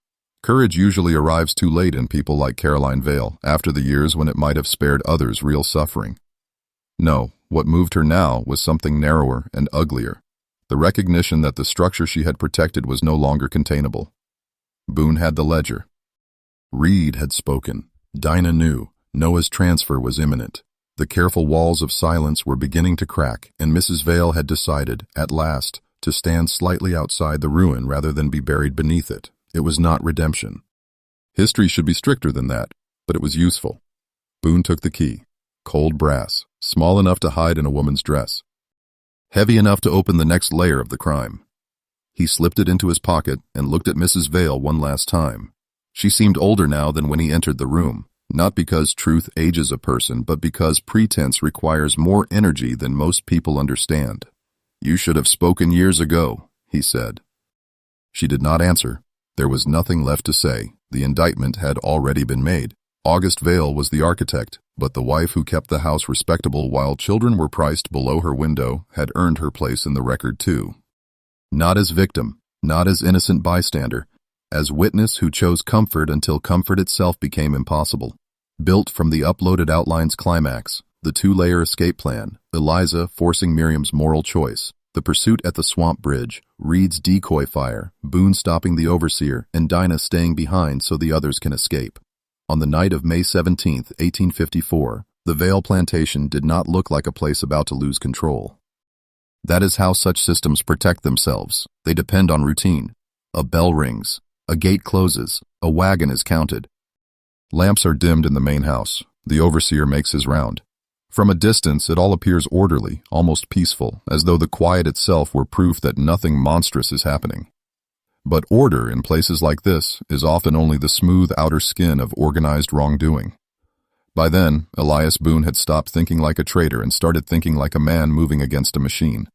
Speaker 1: Courage usually arrives too late in people like Caroline Vale, after the years when it might have spared others real suffering. No, what moved her now was something narrower and uglier, the recognition that the structure she had protected was no longer containable. Boone had the ledger. Reed had spoken. Dinah knew. Noah's transfer was imminent. The careful walls of silence were beginning to crack, and Mrs. Vale had decided, at last, to stand slightly outside the ruin rather than be buried beneath it. It was not redemption. History should be stricter than that, but it was useful. Boone took the key. Cold brass, small enough to hide in a woman's dress. Heavy enough to open the next layer of the crime. He slipped it into his pocket and looked at Mrs. Vale one last time. She seemed older now than when he entered the room, not because truth ages a person, but because pretense requires more energy than most people understand. "You should have spoken years ago," he said. She did not answer. There was nothing left to say. The indictment had already been made. August Vale was the architect, but the wife who kept the house respectable while children were priced below her window had earned her place in the record too. Not as victim, not as innocent bystander, as witness who chose comfort until comfort itself became impossible. Built from the uploaded outline's climax, the two-layer escape plan, Eliza forcing Miriam's moral choice, the pursuit at the swamp bridge, Reed's decoy fire, Boone stopping the overseer, and Dinah staying behind so the others can escape. On the night of May 17, 1854, the Vale plantation did not look like a place about to lose control. That is how such systems protect themselves. They depend on routine. A bell rings, a gate closes, a wagon is counted. Lamps are dimmed in the main house. The overseer makes his round. From a distance, it all appears orderly, almost peaceful, as though the quiet itself were proof that nothing monstrous is happening. But order in places like this is often only the smooth outer skin of organized wrongdoing. By then, Elias Boone had stopped thinking like a trader and started thinking like a man moving against a machine.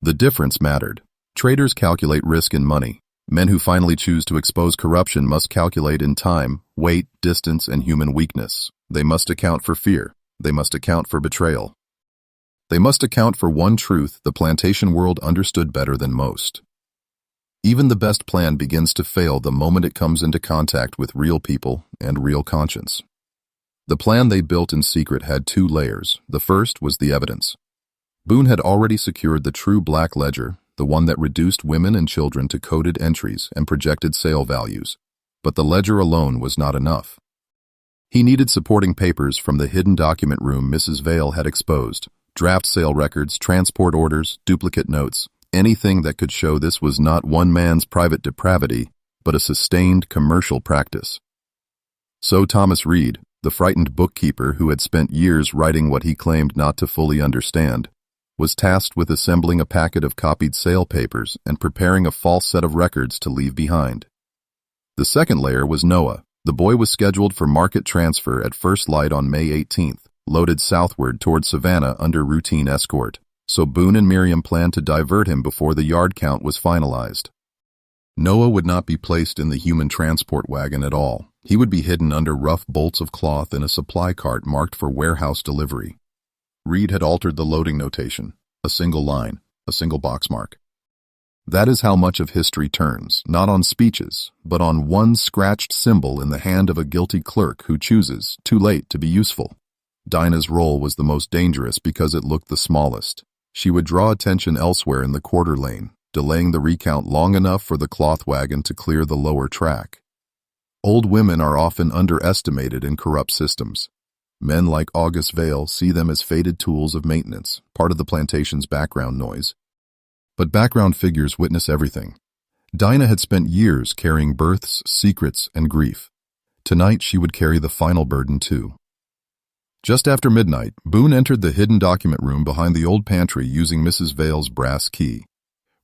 Speaker 1: The difference mattered. Traders calculate risk in money. Men who finally choose to expose corruption must calculate in time, weight, distance, and human weakness. They must account for fear. They must account for betrayal. They must account for one truth the plantation world understood better than most. Even the best plan begins to fail the moment it comes into contact with real people and real conscience. The plan they built in secret had two layers. The first was the evidence. Boone had already secured the true black ledger, the one that reduced women and children to coded entries and projected sale values. But the ledger alone was not enough. He needed supporting papers from the hidden document room Mrs. Vale had exposed, draft sale records, transport orders, duplicate notes, anything that could show this was not one man's private depravity, but a sustained commercial practice. So Thomas Reed, the frightened bookkeeper who had spent years writing what he claimed not to fully understand, was tasked with assembling a packet of copied sale papers and preparing a false set of records to leave behind. The second layer was Noah. The boy was scheduled for market transfer at first light on May 18th, loaded southward toward Savannah under routine escort, so Boone and Miriam planned to divert him before the yard count was finalized. Noah would not be placed in the human transport wagon at all. He would be hidden under rough bolts of cloth in a supply cart marked for warehouse delivery. Reed had altered the loading notation, a single line, a single box mark. That is how much of history turns, not on speeches, but on one scratched symbol in the hand of a guilty clerk who chooses, too late, to be useful. Dinah's role was the most dangerous because it looked the smallest. She would draw attention elsewhere in the quarter lane, delaying the recount long enough for the cloth wagon to clear the lower track. Old women are often underestimated in corrupt systems. Men like August Vale see them as faded tools of maintenance, part of the plantation's background noise. But background figures witness everything. Dinah had spent years carrying births, secrets, and grief. Tonight she would carry the final burden too. Just after midnight, Boone entered the hidden document room behind the old pantry using Mrs. Vale's brass key.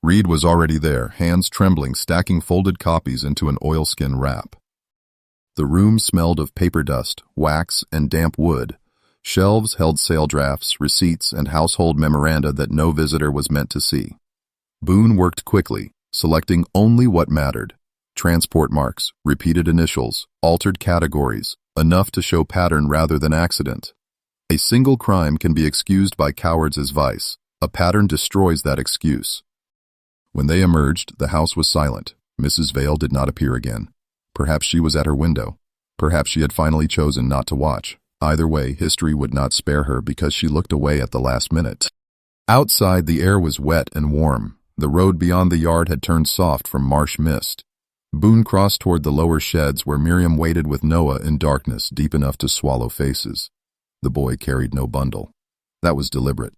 Speaker 1: Reed was already there, hands trembling, stacking folded copies into an oilskin wrap. The room smelled of paper dust, wax, and damp wood. Shelves held sale drafts, receipts, and household memoranda that no visitor was meant to see. Boone worked quickly, selecting only what mattered. Transport marks, repeated initials, altered categories, enough to show pattern rather than accident. A single crime can be excused by cowards as vice. A pattern destroys that excuse. When they emerged, the house was silent. Mrs. Vale did not appear again. Perhaps she was at her window. Perhaps she had finally chosen not to watch. Either way, history would not spare her because she looked away at the last minute. Outside, the air was wet and warm. The road beyond the yard had turned soft from marsh mist. Boone crossed toward the lower sheds where Miriam waited with Noah in darkness deep enough to swallow faces. The boy carried no bundle. That was deliberate.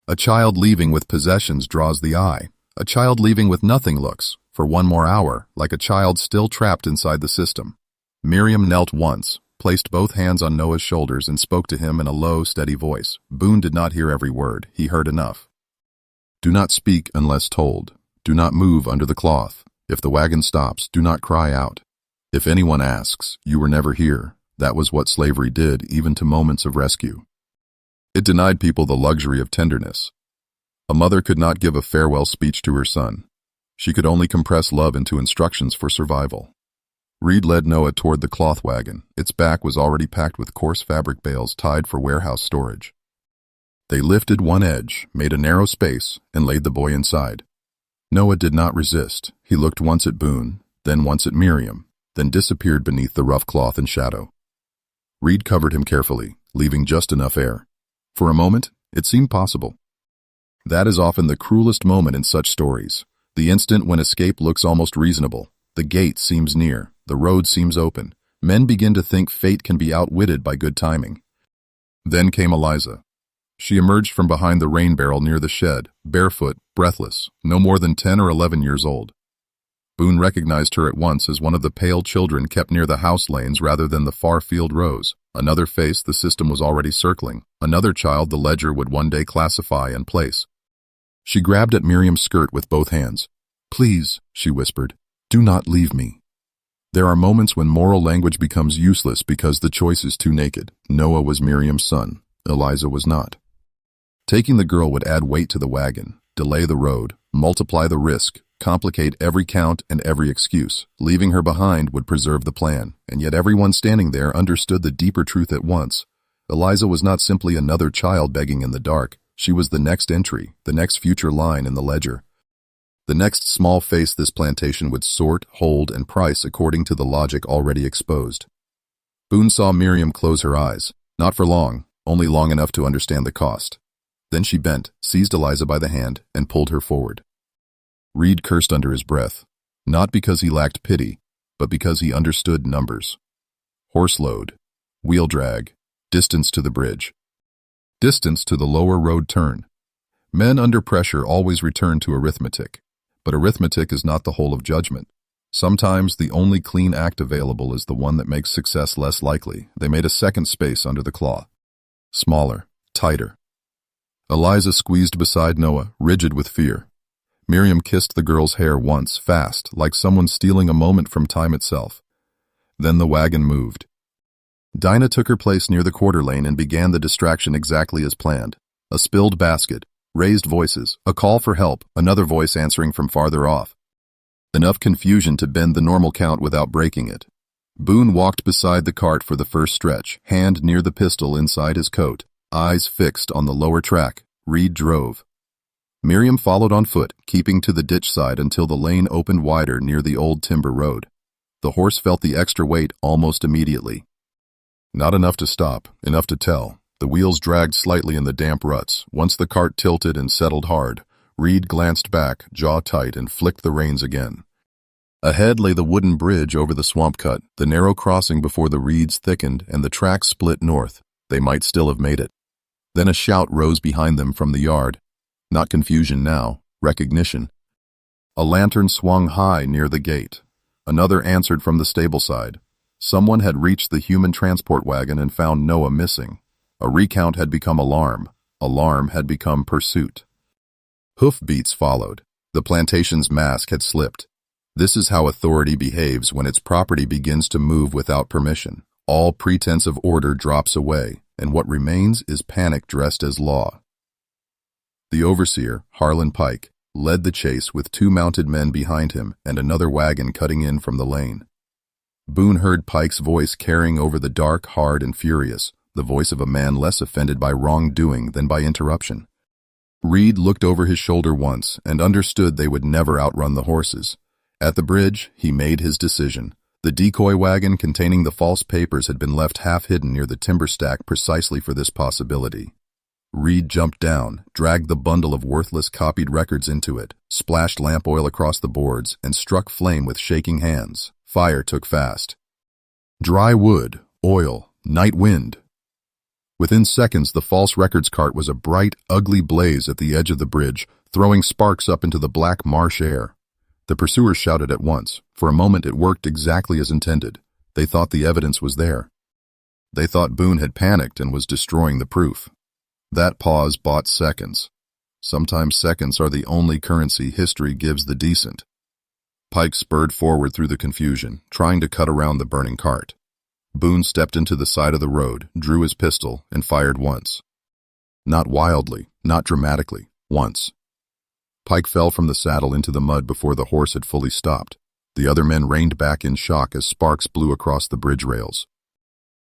Speaker 1: A child leaving with possessions draws the eye. A child leaving with nothing looks, for one more hour, like a child still trapped inside the system. Miriam knelt once, placed both hands on Noah's shoulders and spoke to him in a low, steady voice. Boone did not hear every word. He heard enough. Do not speak unless told. Do not move under the cloth. If the wagon stops, do not cry out. If anyone asks, you were never here. That was what slavery did, even to moments of rescue. It denied people the luxury of tenderness. A mother could not give a farewell speech to her son. She could only compress love into instructions for survival. Reed led Noah toward the cloth wagon. Its back was already packed with coarse fabric bales tied for warehouse storage. They lifted one edge, made a narrow space, and laid the boy inside. Noah did not resist. He looked once at Boone, then once at Miriam, then disappeared beneath the rough cloth and shadow. Reed covered him carefully, leaving just enough air. For a moment, it seemed possible. That is often the cruelest moment in such stories, the instant when escape looks almost reasonable. The gate seems near, the road seems open. Men begin to think fate can be outwitted by good timing. Then came Eliza. She emerged from behind the rain barrel near the shed, barefoot, breathless, no more than 10 or 11 years old. Boone recognized her at once as one of the pale children kept near the house lanes rather than the far field rows. Another face the system was already circling, another child the ledger would one day classify and place. She grabbed at Miriam's skirt with both hands. Please, she whispered, do not leave me. There are moments when moral language becomes useless because the choice is too naked. Noah was Miriam's son. Eliza was not. Taking the girl would add weight to the wagon, delay the road, multiply the risk, complicate every count and every excuse. Leaving her behind would preserve the plan, and yet everyone standing there understood the deeper truth at once. Eliza was not simply another child begging in the dark. She was the next entry, the next future line in the ledger. The next small face this plantation would sort, hold, and price according to the logic already exposed. Boone saw Miriam close her eyes, not for long, only long enough to understand the cost. Then she bent, seized Eliza by the hand, and pulled her forward. Reed cursed under his breath, not because he lacked pity, but because he understood numbers. Horse load, wheel drag, distance to the bridge, distance to the lower road turn. Men under pressure always return to arithmetic, but arithmetic is not the whole of judgment. Sometimes the only clean act available is the one that makes success less likely. They made a second space under the cloth. Smaller, tighter. Eliza squeezed beside Noah, rigid with fear. Miriam kissed the girl's hair once, fast, like someone stealing a moment from time itself. Then the wagon moved. Dinah took her place near the quarter lane and began the distraction exactly as planned. A spilled basket, raised voices, a call for help, another voice answering from farther off. Enough confusion to bend the normal count without breaking it. Boone walked beside the cart for the first stretch, hand near the pistol inside his coat, eyes fixed on the lower track. Reed drove. Miriam followed on foot, keeping to the ditch side until the lane opened wider near the old timber road. The horse felt the extra weight almost immediately. Not enough to stop, enough to tell. The wheels dragged slightly in the damp ruts. Once the cart tilted and settled hard, Reed glanced back, jaw tight, and flicked the reins again. Ahead lay the wooden bridge over the swamp cut, the narrow crossing before the reeds thickened and the track split north. They might still have made it. Then a shout rose behind them from the yard. Not confusion now, recognition. A lantern swung high near the gate. Another answered from the stable side. Someone had reached the human transport wagon and found Noah missing. A recount had become alarm. Alarm had become pursuit. Hoofbeats followed. The plantation's mask had slipped. This is how authority behaves when its property begins to move without permission. All pretense of order drops away, and what remains is panic dressed as law. The overseer, Harlan Pike, led the chase with 2 mounted men behind him and another wagon cutting in from the lane. Boone heard Pike's voice carrying over the dark, hard, and furious, the voice of a man less offended by wrongdoing than by interruption. Reed looked over his shoulder once and understood they would never outrun the horses. At the bridge, he made his decision. The decoy wagon containing the false papers had been left half hidden near the timber stack precisely for this possibility. Reed jumped down, dragged the bundle of worthless copied records into it, splashed lamp oil across the boards, and struck flame with shaking hands. Fire took fast. Dry wood, oil, night wind. Within seconds, the false records cart was a bright, ugly blaze at the edge of the bridge, throwing sparks up into the black marsh air. The pursuers shouted at once. For a moment it worked exactly as intended. They thought the evidence was there. They thought Boone had panicked and was destroying the proof. That pause bought seconds. Sometimes seconds are the only currency history gives the decent. Pike spurred forward through the confusion, trying to cut around the burning cart. Boone stepped into the side of the road, drew his pistol, and fired once. Not wildly, not dramatically, once. Pike fell from the saddle into the mud before the horse had fully stopped. The other men reined back in shock as sparks blew across the bridge rails.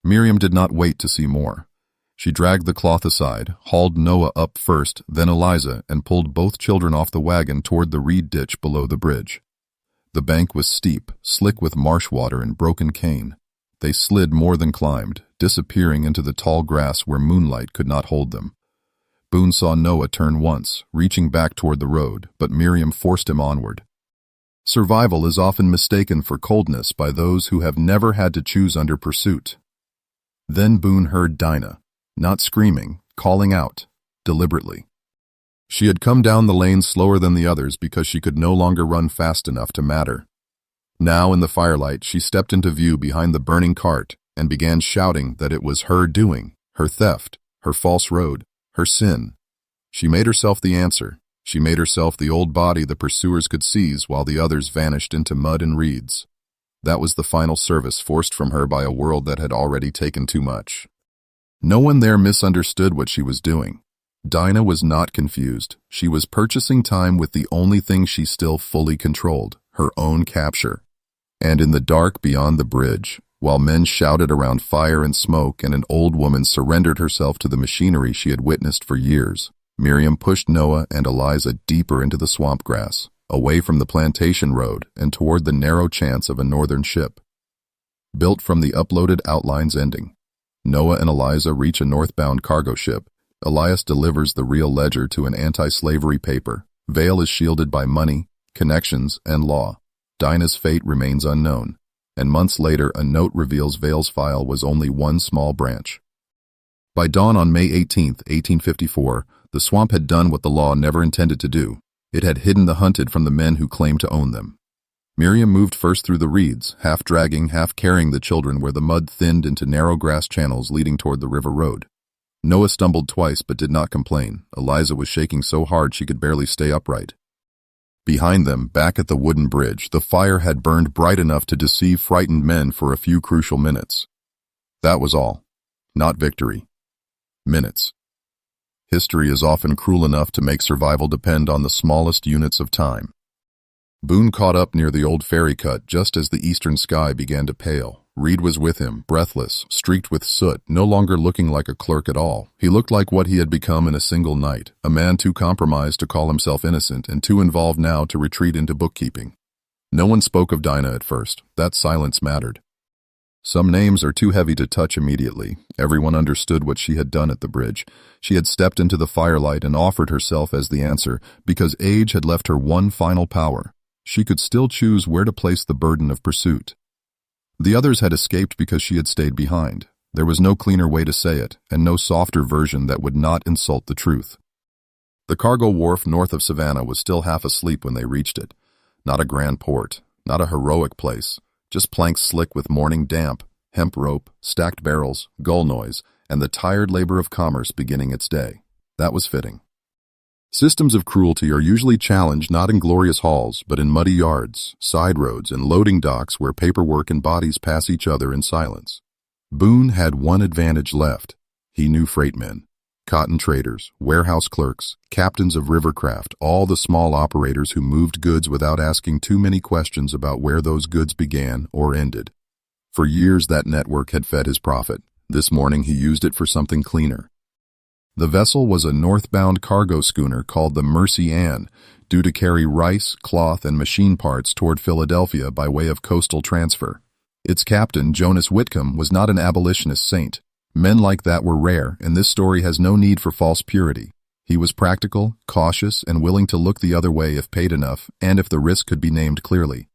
Speaker 1: Miriam did not wait to see more. She dragged the cloth aside, hauled Noah up first, then Eliza, and pulled both children off the wagon toward the reed ditch below the bridge. The bank was steep, slick with marsh water and broken cane. They slid more than climbed, disappearing into the tall grass where moonlight could not hold them. Boone saw Noah turn once, reaching back toward the road, but Miriam forced him onward. Survival is often mistaken for coldness by those who have never had to choose under pursuit. Then Boone heard Dinah, not screaming, calling out, deliberately. She had come down the lane slower than the others because she could no longer run fast enough to matter. Now in the firelight she stepped into view behind the burning cart and began shouting that it was her doing, her theft, her false road, her sin. She made herself the answer. She made herself the old body the pursuers could seize while the others vanished into mud and reeds. That was the final service forced from her by a world that had already taken too much. No one there misunderstood what she was doing. Dinah was not confused. She was purchasing time with the only thing she still fully controlled, her own capture. And in the dark beyond the bridge, while men shouted around fire and smoke and an old woman surrendered herself to the machinery she had witnessed for years, Miriam pushed Noah and Eliza deeper into the swamp grass, away from the plantation road and toward the narrow chance of a northern ship. Built from the uploaded outlines ending, Noah and Eliza reach a northbound cargo ship. Elias delivers the real ledger to an anti-slavery paper. Vale is shielded by money, connections, and law. Dinah's fate remains unknown, and months later a note reveals Vale's file was only one small branch. By dawn on May 18, 1854, the swamp had done what the law never intended to do. It had hidden the hunted from the men who claimed to own them. Miriam moved first through the reeds, half dragging, half carrying the children where the mud thinned into narrow grass channels leading toward the river road. Noah stumbled twice but did not complain. Eliza was shaking so hard she could barely stay upright. Behind them, back at the wooden bridge, the fire had burned bright enough to deceive frightened men for a few crucial minutes. That was all. Not victory. Minutes. History is often cruel enough to make survival depend on the smallest units of time. Boone caught up near the old ferry cut just as the eastern sky began to pale. Reed was with him, breathless, streaked with soot, no longer looking like a clerk at all. He looked like what he had become in a single night, a man too compromised to call himself innocent and too involved now to retreat into bookkeeping. No one spoke of Dinah at first. That silence mattered. Some names are too heavy to touch immediately. Everyone understood what she had done at the bridge. She had stepped into the firelight and offered herself as the answer, because age had left her one final power. She could still choose where to place the burden of pursuit. The others had escaped because she had stayed behind. There was no cleaner way to say it, and no softer version that would not insult the truth. The cargo wharf north of Savannah was still half asleep when they reached it. Not a grand port, not a heroic place, just planks slick with morning damp, hemp rope, stacked barrels, gull noise, and the tired labor of commerce beginning its day. That was fitting. Systems of cruelty are usually challenged not in glorious halls, but in muddy yards, side roads, and loading docks where paperwork and bodies pass each other in silence. Boone had one advantage left. He knew freight men, cotton traders, warehouse clerks, captains of rivercraft, all the small operators who moved goods without asking too many questions about where those goods began or ended. For years that network had fed his profit. This morning he used it for something cleaner. The vessel was a northbound cargo schooner called the Mercy Ann, due to carry rice, cloth, and machine parts toward Philadelphia by way of coastal transfer. Its captain, Jonas Whitcomb, was not an abolitionist saint. Men like that were rare, and this story has no need for false purity. He was practical, cautious, and willing to look the other way if paid enough, and if the risk could be named clearly.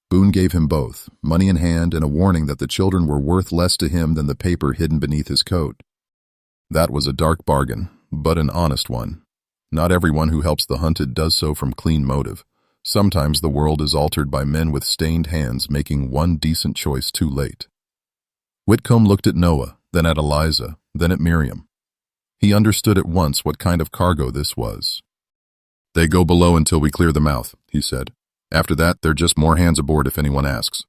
Speaker 1: Boone gave him both, money in hand and a warning that the children were worth less to him than the paper hidden beneath his coat. That was a dark bargain, but an honest one. Not everyone who helps the hunted does so from clean motive. Sometimes the world is altered by men with stained hands making one decent choice too late. Whitcomb looked at Noah, then at Eliza, then at Miriam. He understood at once what kind of cargo this was. "They go below until we clear the mouth," he said. "After that, they're just more hands aboard if anyone asks."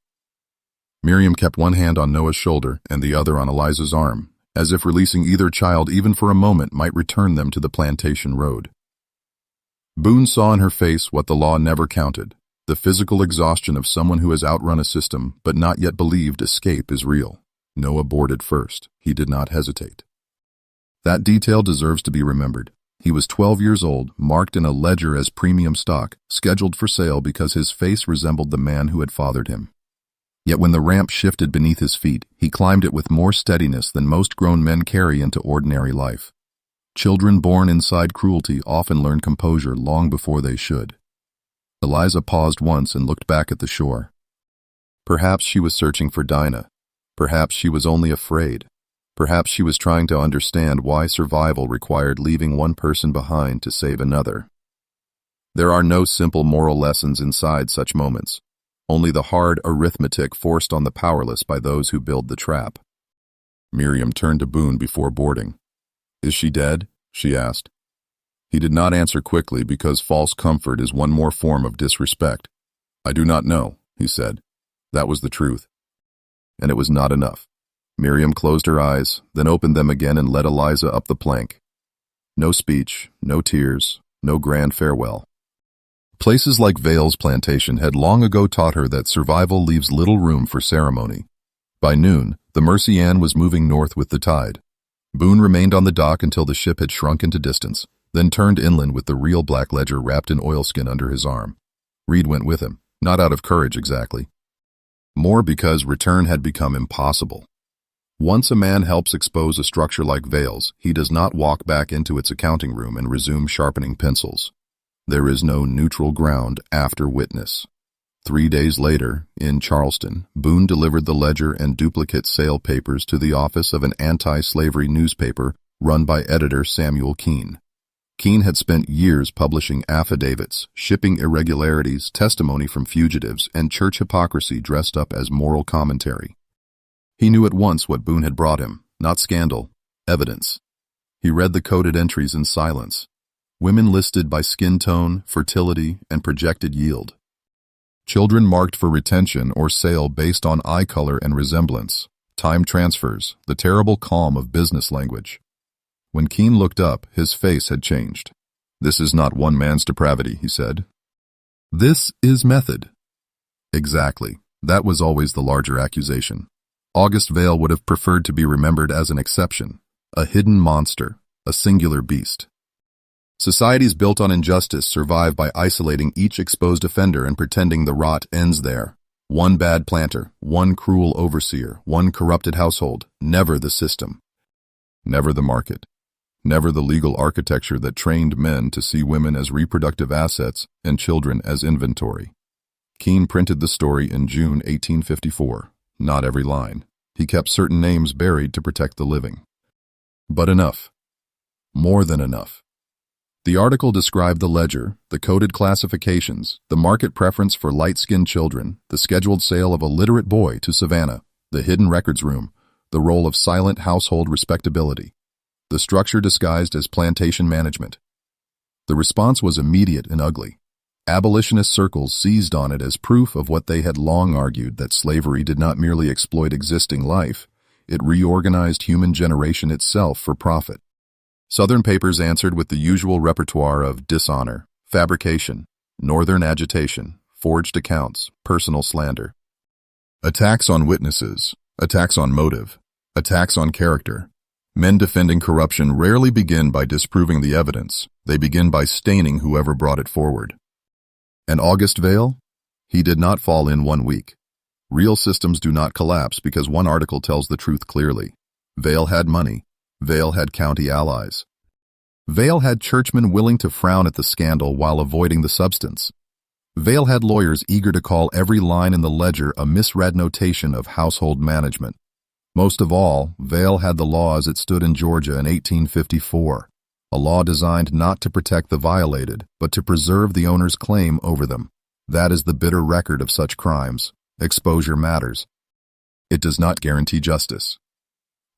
Speaker 1: Miriam kept one hand on Noah's shoulder and the other on Eliza's arm, as if releasing either child even for a moment might return them to the plantation road. Boone saw in her face what the law never counted, the physical exhaustion of someone who has outrun a system but not yet believed escape is real. Noah boarded first. He did not hesitate. That detail deserves to be remembered. He was 12 years old, marked in a ledger as premium stock, scheduled for sale because his face resembled the man who had fathered him. Yet when the ramp shifted beneath his feet, he climbed it with more steadiness than most grown men carry into ordinary life. Children born inside cruelty often learn composure long before they should. Eliza paused once and looked back at the shore. Perhaps she was searching for Dinah. Perhaps she was only afraid. Perhaps she was trying to understand why survival required leaving one person behind to save another. There are no simple moral lessons inside such moments. Only the hard arithmetic forced on the powerless by those who build the trap. Miriam turned to Boone before boarding. "Is she dead?" she asked. He did not answer quickly because false comfort is one more form of disrespect. "I do not know," he said. That was the truth. And it was not enough. Miriam closed her eyes, then opened them again and led Eliza up the plank. No speech, no tears, no grand farewell. Places like Vale's plantation had long ago taught her that survival leaves little room for ceremony. By noon, the Mercy Ann was moving north with the tide. Boone remained on the dock until the ship had shrunk into distance, then turned inland with the real black ledger wrapped in oilskin under his arm. Reed went with him, not out of courage exactly. More because return had become impossible. Once a man helps expose a structure like Vale's, he does not walk back into its accounting room and resume sharpening pencils. There is no neutral ground after witness. 3 days later, in Charleston, Boone delivered the ledger and duplicate sale papers to the office of an anti-slavery newspaper run by editor Samuel Keene. Keene had spent years publishing affidavits, shipping irregularities, testimony from fugitives, and church hypocrisy dressed up as moral commentary. He knew at once what Boone had brought him, not scandal, evidence. He read the coded entries in silence. Women listed by skin tone, fertility, and projected yield. Children marked for retention or sale based on eye color and resemblance. Time transfers, the terrible calm of business language. When Keene looked up, his face had changed. "This is not one man's depravity," he said. "This is method." Exactly. That was always the larger accusation. August Vale would have preferred to be remembered as an exception, a hidden monster, a singular beast. Societies built on injustice survive by isolating each exposed offender and pretending the rot ends there. One bad planter, one cruel overseer, one corrupted household, never the system. Never the market. Never the legal architecture that trained men to see women as reproductive assets and children as inventory. Keene printed the story in June 1854. Not every line. He kept certain names buried to protect the living. But enough. More than enough. The article described the ledger, the coded classifications, the market preference for light-skinned children, the scheduled sale of a literate boy to Savannah, the hidden records room, the role of silent household respectability, the structure disguised as plantation management. The response was immediate and ugly. Abolitionist circles seized on it as proof of what they had long argued, that slavery did not merely exploit existing life, it reorganized human generation itself for profit. Southern papers answered with the usual repertoire of dishonor, fabrication, northern agitation, forged accounts, personal slander. Attacks on witnesses, attacks on motive, attacks on character. Men defending corruption rarely begin by disproving the evidence. They begin by staining whoever brought it forward. And August Vale? He did not fall in 1 week. Real systems do not collapse because one article tells the truth clearly. Vale had money. Vale had county allies. Vale had churchmen willing to frown at the scandal while avoiding the substance. Vale had lawyers eager to call every line in the ledger a misread notation of household management. Most of all, Vale had the law as it stood in Georgia in 1854, a law designed not to protect the violated, but to preserve the owner's claim over them. That is the bitter record of such crimes. Exposure matters. It does not guarantee justice.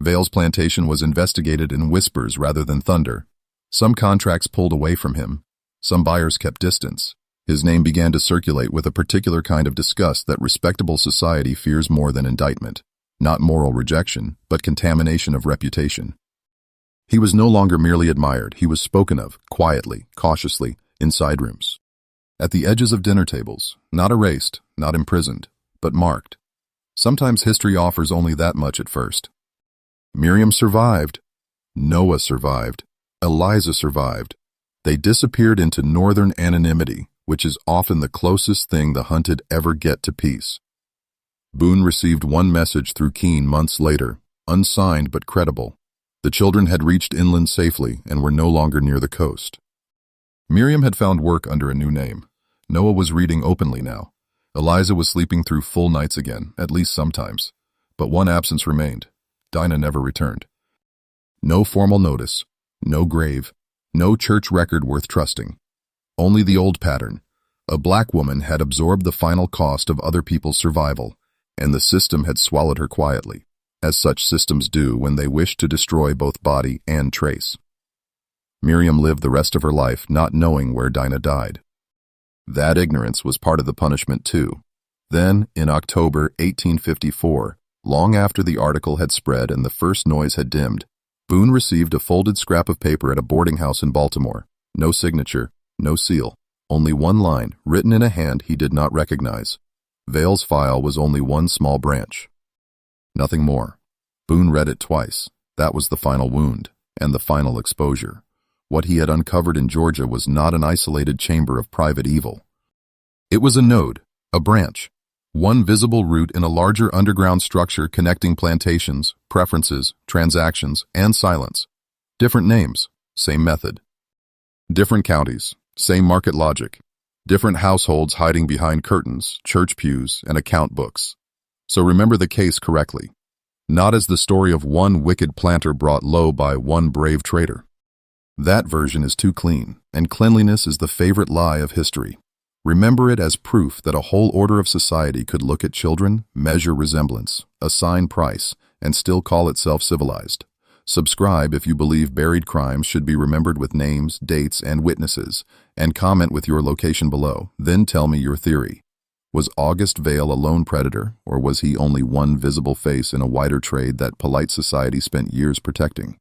Speaker 1: Vale's plantation was investigated in whispers rather than thunder. Some contracts pulled away from him. Some buyers kept distance. His name began to circulate with a particular kind of disgust that respectable society fears more than indictment. Not moral rejection, but contamination of reputation. He was no longer merely admired. He was spoken of, quietly, cautiously, in side rooms. At the edges of dinner tables, not erased, not imprisoned, but marked. Sometimes history offers only that much at first. Miriam survived. Noah survived. Eliza survived. They disappeared into northern anonymity, which is often the closest thing the hunted ever get to peace. Boone received one message through Keene months later, unsigned but credible. The children had reached inland safely and were no longer near the coast. Miriam had found work under a new name. Noah was reading openly now. Eliza was sleeping through full nights again, at least sometimes. But one absence remained. Dinah never returned. No formal notice, no grave, no church record worth trusting. Only the old pattern. A black woman had absorbed the final cost of other people's survival, and the system had swallowed her quietly, as such systems do when they wish to destroy both body and trace. Miriam lived the rest of her life not knowing where Dinah died. That ignorance was part of the punishment too. Then, in October 1854, long after the article had spread and the first noise had dimmed, Boone received a folded scrap of paper at a boarding house in Baltimore. No signature, no seal, only one line, written in a hand he did not recognize. Vale's file was only one small branch. Nothing more. Boone read it twice. That was the final wound, and the final exposure. What he had uncovered in Georgia was not an isolated chamber of private evil. It was a node, a branch, one visible root in a larger underground structure connecting plantations, preferences, transactions, and silence. Different names, same method. Different counties, same market logic. Different households hiding behind curtains, church pews, and account books. So remember the case correctly. Not as the story of one wicked planter brought low by one brave trader. That version is too clean, and cleanliness is the favorite lie of history. Remember it as proof that a whole order of society could look at children, measure resemblance, assign price, and still call itself civilized. Subscribe if you believe buried crimes should be remembered with names, dates, and witnesses, and comment with your location below. Then tell me your theory. Was August Vale a lone predator, or was he only one visible face in a wider trade that polite society spent years protecting?